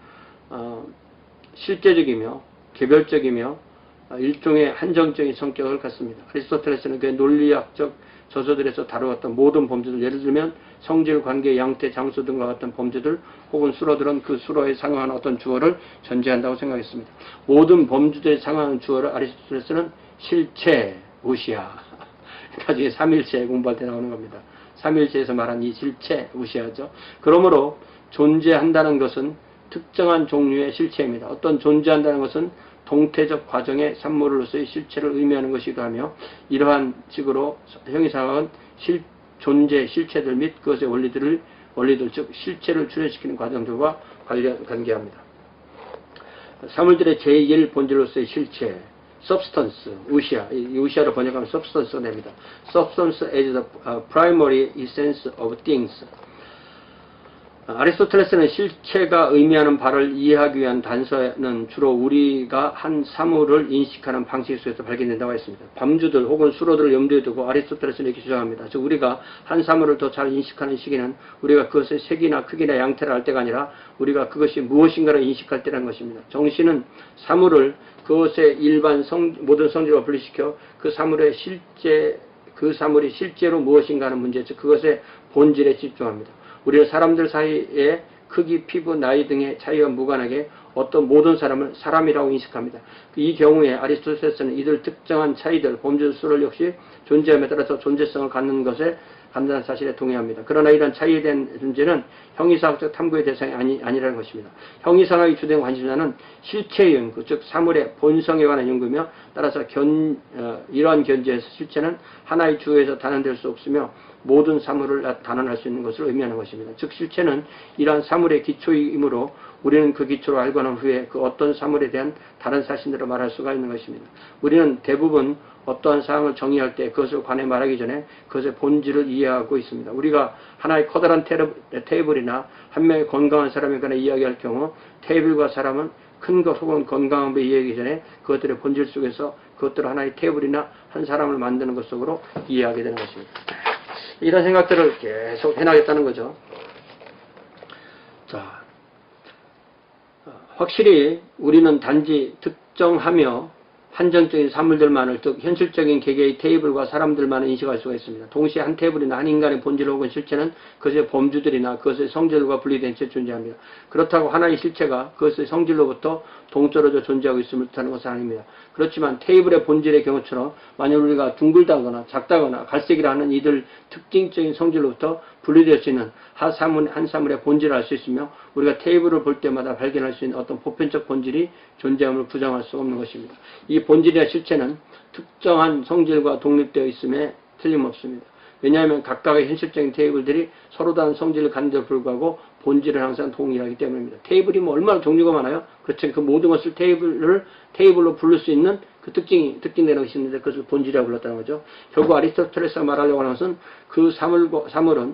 실제적이며 개별적이며 일종의 한정적인 성격을 갖습니다. 아리스토텔레스는 그의 논리학적 저서들에서 다루었던 모든 범주들, 예를 들면 성질, 관계, 양태, 장소 등과 같은 범주들 혹은 수로들은 그 수로에 상응하는 어떤 주어를 전제한다고 생각했습니다. 모든 범주들에 상응하는 주어를 아리스토텔레스는 실체, 우시아, 나중에 삼일체 공부할 때 나오는 겁니다. 삼일체에서 말한 이 실체, 우시아죠. 그러므로 존재한다는 것은 특정한 종류의 실체입니다. 어떤 존재한다는 것은 동태적 과정의 산물로서의 실체를 의미하는 것이기도 하며 이러한 식으로 형이상학은 존재 실체들 및 그것의 원리들 즉 실체를 출현시키는 과정들과 관계합니다. 사물들의 제1 본질로서의 실체, substance, 우시아, 이 우시아로 번역하면 substance가 됩니다. substance as the primary essence of things. 아리스토텔레스는 실체가 의미하는 바를 이해하기 위한 단서는 주로 우리가 한 사물을 인식하는 방식 속에서 발견된다고 했습니다. 범주들 혹은 수로들을 염두에 두고 아리스토텔레스는 이렇게 주장합니다. 즉 우리가 한 사물을 더 잘 인식하는 시기는 우리가 그것의 색이나 크기나 양태를 알 때가 아니라 우리가 그것이 무엇인가를 인식할 때라는 것입니다. 정신은 사물을 그것의 모든 성질로 분리시켜 그 사물이 실제로 무엇인가 하는 문제, 즉 그것의 본질에 집중합니다. 우리는 사람들 사이의 크기, 피부, 나이 등의 차이와 무관하게 어떤 모든 사람을 사람이라고 인식합니다. 이 경우에 아리스토텔레스는 이들 특정한 차이들, 범주 수를 역시 존재함에 따라서 존재성을 갖는 것에 간단한 사실에 동의합니다. 그러나 이런 차이에 대한 존재는 형이상학적 탐구의 대상이 아니라는 것입니다. 형이상학의 주된 관심사는 실체의 연구, 즉 사물의 본성에 관한 연구며 따라서 이러한 견지에서 실체는 하나의 주어에서 단언될 수 없으며 모든 사물을 단언할 수 있는 것을 의미하는 것입니다. 즉 실체는 이러한 사물의 기초이므로 우리는 그 기초를 알고 난 후에 그 어떤 사물에 대한 다른 사실들을 말할 수가 있는 것입니다. 우리는 대부분 어떠한 사항을 정의할 때 그것을 관해 말하기 전에 그것의 본질을 이해하고 있습니다. 우리가 하나의 커다란 테이블이나 한 명의 건강한 사람에 관해 이야기할 경우 테이블과 사람은 큰 것 혹은 건강한 것 이해하기 전에 그것들의 본질 속에서 그것들을 하나의 테이블이나 한 사람을 만드는 것 속으로 이해하게 되는 것입니다. 이런 생각들을 계속 해나겠다는 거죠. 자, 확실히 우리는 단지 특정하며 한정적인 사물들만을, 즉 현실적인 개개의 테이블과 사람들만을 인식할 수가 있습니다. 동시에 한 테이블이나 한 인간의 본질 혹은 실체는 그것의 범주들이나 그것의 성질과 분리된 채 존재합니다. 그렇다고 하나의 실체가 그것의 성질로부터 동떨어져 존재하고 있음을 뜻하는 것은 아닙니다. 그렇지만 테이블의 본질의 경우처럼 만약 우리가 둥글다거나 작다거나 갈색이라는 이들 특징적인 성질로부터 분리될 수 있는 한 사물의 본질을 알 수 있으며 우리가 테이블을 볼 때마다 발견할 수 있는 어떤 보편적 본질이 존재함을 부정할 수 없는 것입니다. 이 본질이나 실체는 특정한 성질과 독립되어 있음에 틀림없습니다. 왜냐하면 각각의 현실적인 테이블들이 서로 다른 성질을 갖는데도 불구하고 본질은 항상 동일하기 때문입니다. 테이블이 뭐 얼마나 종류가 많아요? 그렇지만 그 모든 것을 테이블로 부를 수 있는 그 특징되는 것이 있는데 그것을 본질이라고 불렀다는 거죠. 결국 아리스토텔레스가 말하려고 하는 것은 그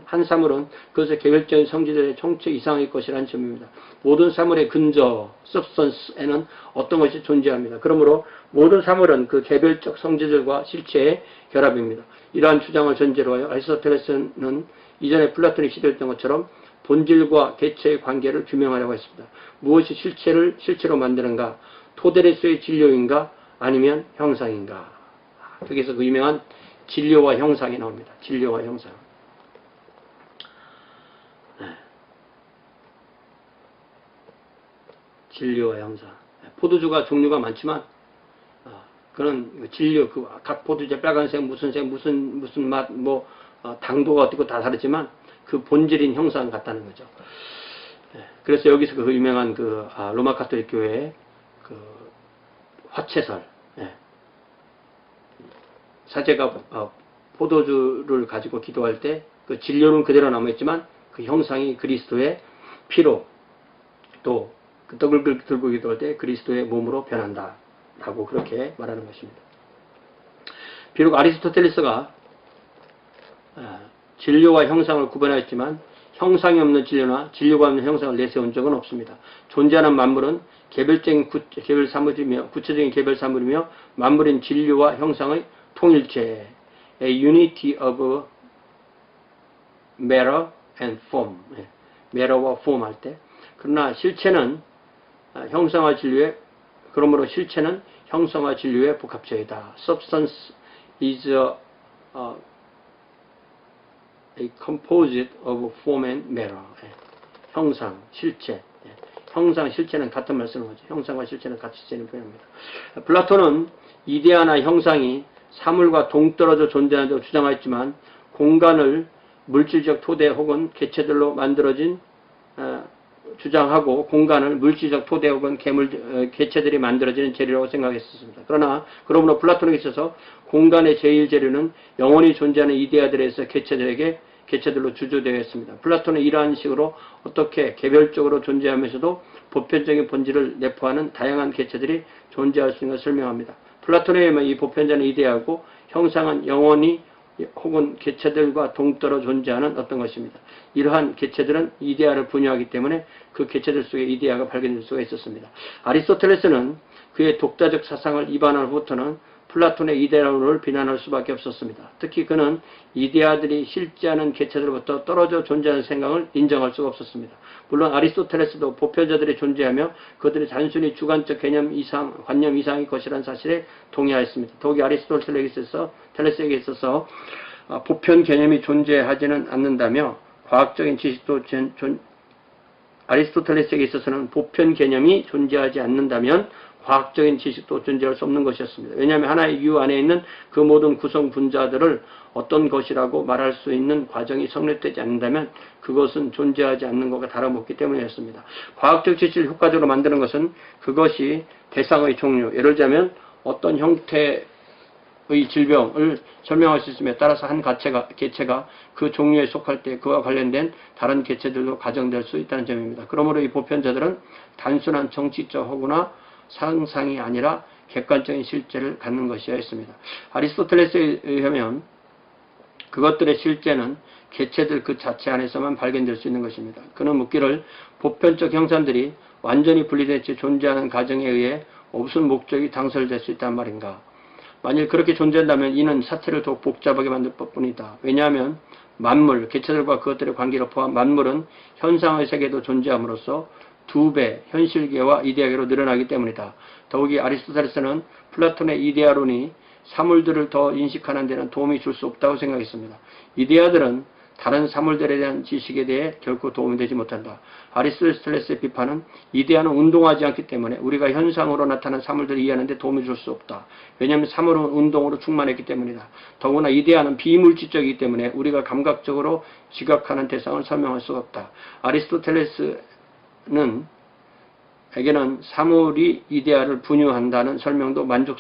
한 사물은 그것의 개별적인 성질의 총체 이상의 것이라는 점입니다. 모든 사물의 근저, substance에는 어떤 것이 존재합니다. 그러므로 모든 사물은 그 개별적 성질들과 실체의 결합입니다. 이러한 주장을 전제로 하여 아리스토텔레스는 이전에 플라톤이 시도했던 것처럼 본질과 개체의 관계를 규명하려고 했습니다. 무엇이 실체를 실체로 만드는가? 토데레스의 진료인가? 아니면 형상인가? 거기서 그 유명한 진료와 형상이 나옵니다. 진료와 형상. 진료와 형상. 포도주가 종류가 많지만 그런 진료, 각 포도주 빨간색, 무슨 색, 무슨 맛, 당도가 어떻고 다 다르지만 그 본질인 형상 같다는 거죠. 그래서 여기서 그 유명한 로마 가톨릭 교회의 그 화채설, 사제가 포도주를 가지고 기도할 때 그 진료는 그대로 남아있지만 그 형상이 그리스도의 피로, 또 그 떡을 들고 기도할 때 그리스도의 몸으로 변한다 라고 그렇게 말하는 것입니다. 비록 아리스토텔레스가 진료와 형상을 구분하였지만 형상이 없는 진료나 진료가 없는 형상을 내세운 적은 없습니다. 존재하는 만물은 개별적인 개별 사물이며 구체적인 개별 사물이며 만물인 진료와 형상의 통일체, a unity of matter and form, matter와 form 할 때. 그러나 실체는 형상과 진료의, 그러므로 실체는 형상과 진료의 복합체이다. Substance is a composite of form and matter. 형상, 실체. 형상, 실체는 같은 말 쓰는 거죠. 형상과 실체는 같이 쓰는 표현입니다. 플라톤은 이데아나 형상이 사물과 동떨어져 존재한다고 주장하였지만 공간을 물질적 토대 혹은 개체들로 만들어진 주장하고 공간을 물질적 토대 혹은 개체들이 만들어지는 재료라고 생각했었습니다. 그러므로 플라톤에게 있어서 공간의 제일 재료는 영원히 존재하는 이데아들에서 개체들로 주조되어 있습니다. 플라톤은 이러한 식으로 어떻게 개별적으로 존재하면서도 보편적인 본질을 내포하는 다양한 개체들이 존재할 수 있는 것을 설명합니다. 플라톤에 의하면 이 보편자는 이데아고 형상은 영원히 혹은 개체들과 동떨어 존재하는 어떤 것입니다. 이러한 개체들은 이데아를 분유하기 때문에 그 개체들 속에 이데아가 발견될 수가 있었습니다. 아리스토텔레스는 그의 독자적 사상을 입안한 후부터는 플라톤의 이데아론을 비난할 수밖에 없었습니다. 특히 그는 이데아들이 실제하는 개체들로부터 떨어져 존재하는 생각을 인정할 수가 없었습니다. 물론 아리스토텔레스도 보편자들이 존재하며 그들이 단순히 주관적 관념 이상의 것이라는 사실에 동의하였습니다. 더욱이 아리스토텔레스에게 있어서 보편 개념이 존재하지는 않는다며 과학적인 지식도 아리스토텔레스에게 있어서는 보편 개념이 존재하지 않는다면 과학적인 지식도 존재할 수 없는 것이었습니다. 왜냐하면 하나의 유 안에 있는 그 모든 구성 분자들을 어떤 것이라고 말할 수 있는 과정이 성립되지 않는다면 그것은 존재하지 않는 것과 다름없기 때문이었습니다. 과학적 지식을 효과적으로 만드는 것은 그것이 대상의 종류, 예를 들자면 어떤 형태의 질병을 설명할 수 있음에 따라서 한 개체가 그 종류에 속할 때 그와 관련된 다른 개체들도 가정될 수 있다는 점입니다. 그러므로 이 보편자들은 단순한 정치적 허구나 상상이 아니라 객관적인 실제를 갖는 것이어야 했습니다. 아리스토텔레스에 의하면 그것들의 실제는 개체들 그 자체 안에서만 발견될 수 있는 것입니다. 그는 묻기를 보편적 형상들이 완전히 분리된 채 존재하는 가정에 의해 무슨 목적이 당설될 수 있단 말인가. 만일 그렇게 존재한다면 이는 사태를 더욱 복잡하게 만들 것뿐이다. 왜냐하면 만물, 개체들과 그것들의 관계를 포함한 만물은 현상의 세계도 존재함으로써 2배 현실계와 이데아계로 늘어나기 때문이다. 더욱이 아리스토텔레스는 플라톤의 이데아론이 사물들을 더 인식하는 데는 도움이 줄 수 없다고 생각했습니다. 이데아들은 다른 사물들에 대한 지식에 대해 결코 도움이 되지 못한다. 아리스토텔레스의 비판은 이데아는 운동하지 않기 때문에 우리가 현상으로 나타난 사물들을 이해하는 데 도움이 줄 수 없다. 왜냐하면 사물은 운동으로 충만했기 때문이다. 더구나 이데아는 비물질적이기 때문에 우리가 감각적으로 지각하는 대상을 설명할 수가 없다. 아리스토텔레스는 에게는 사물이 이데아를 분유한다는 설명도 만족스럽다.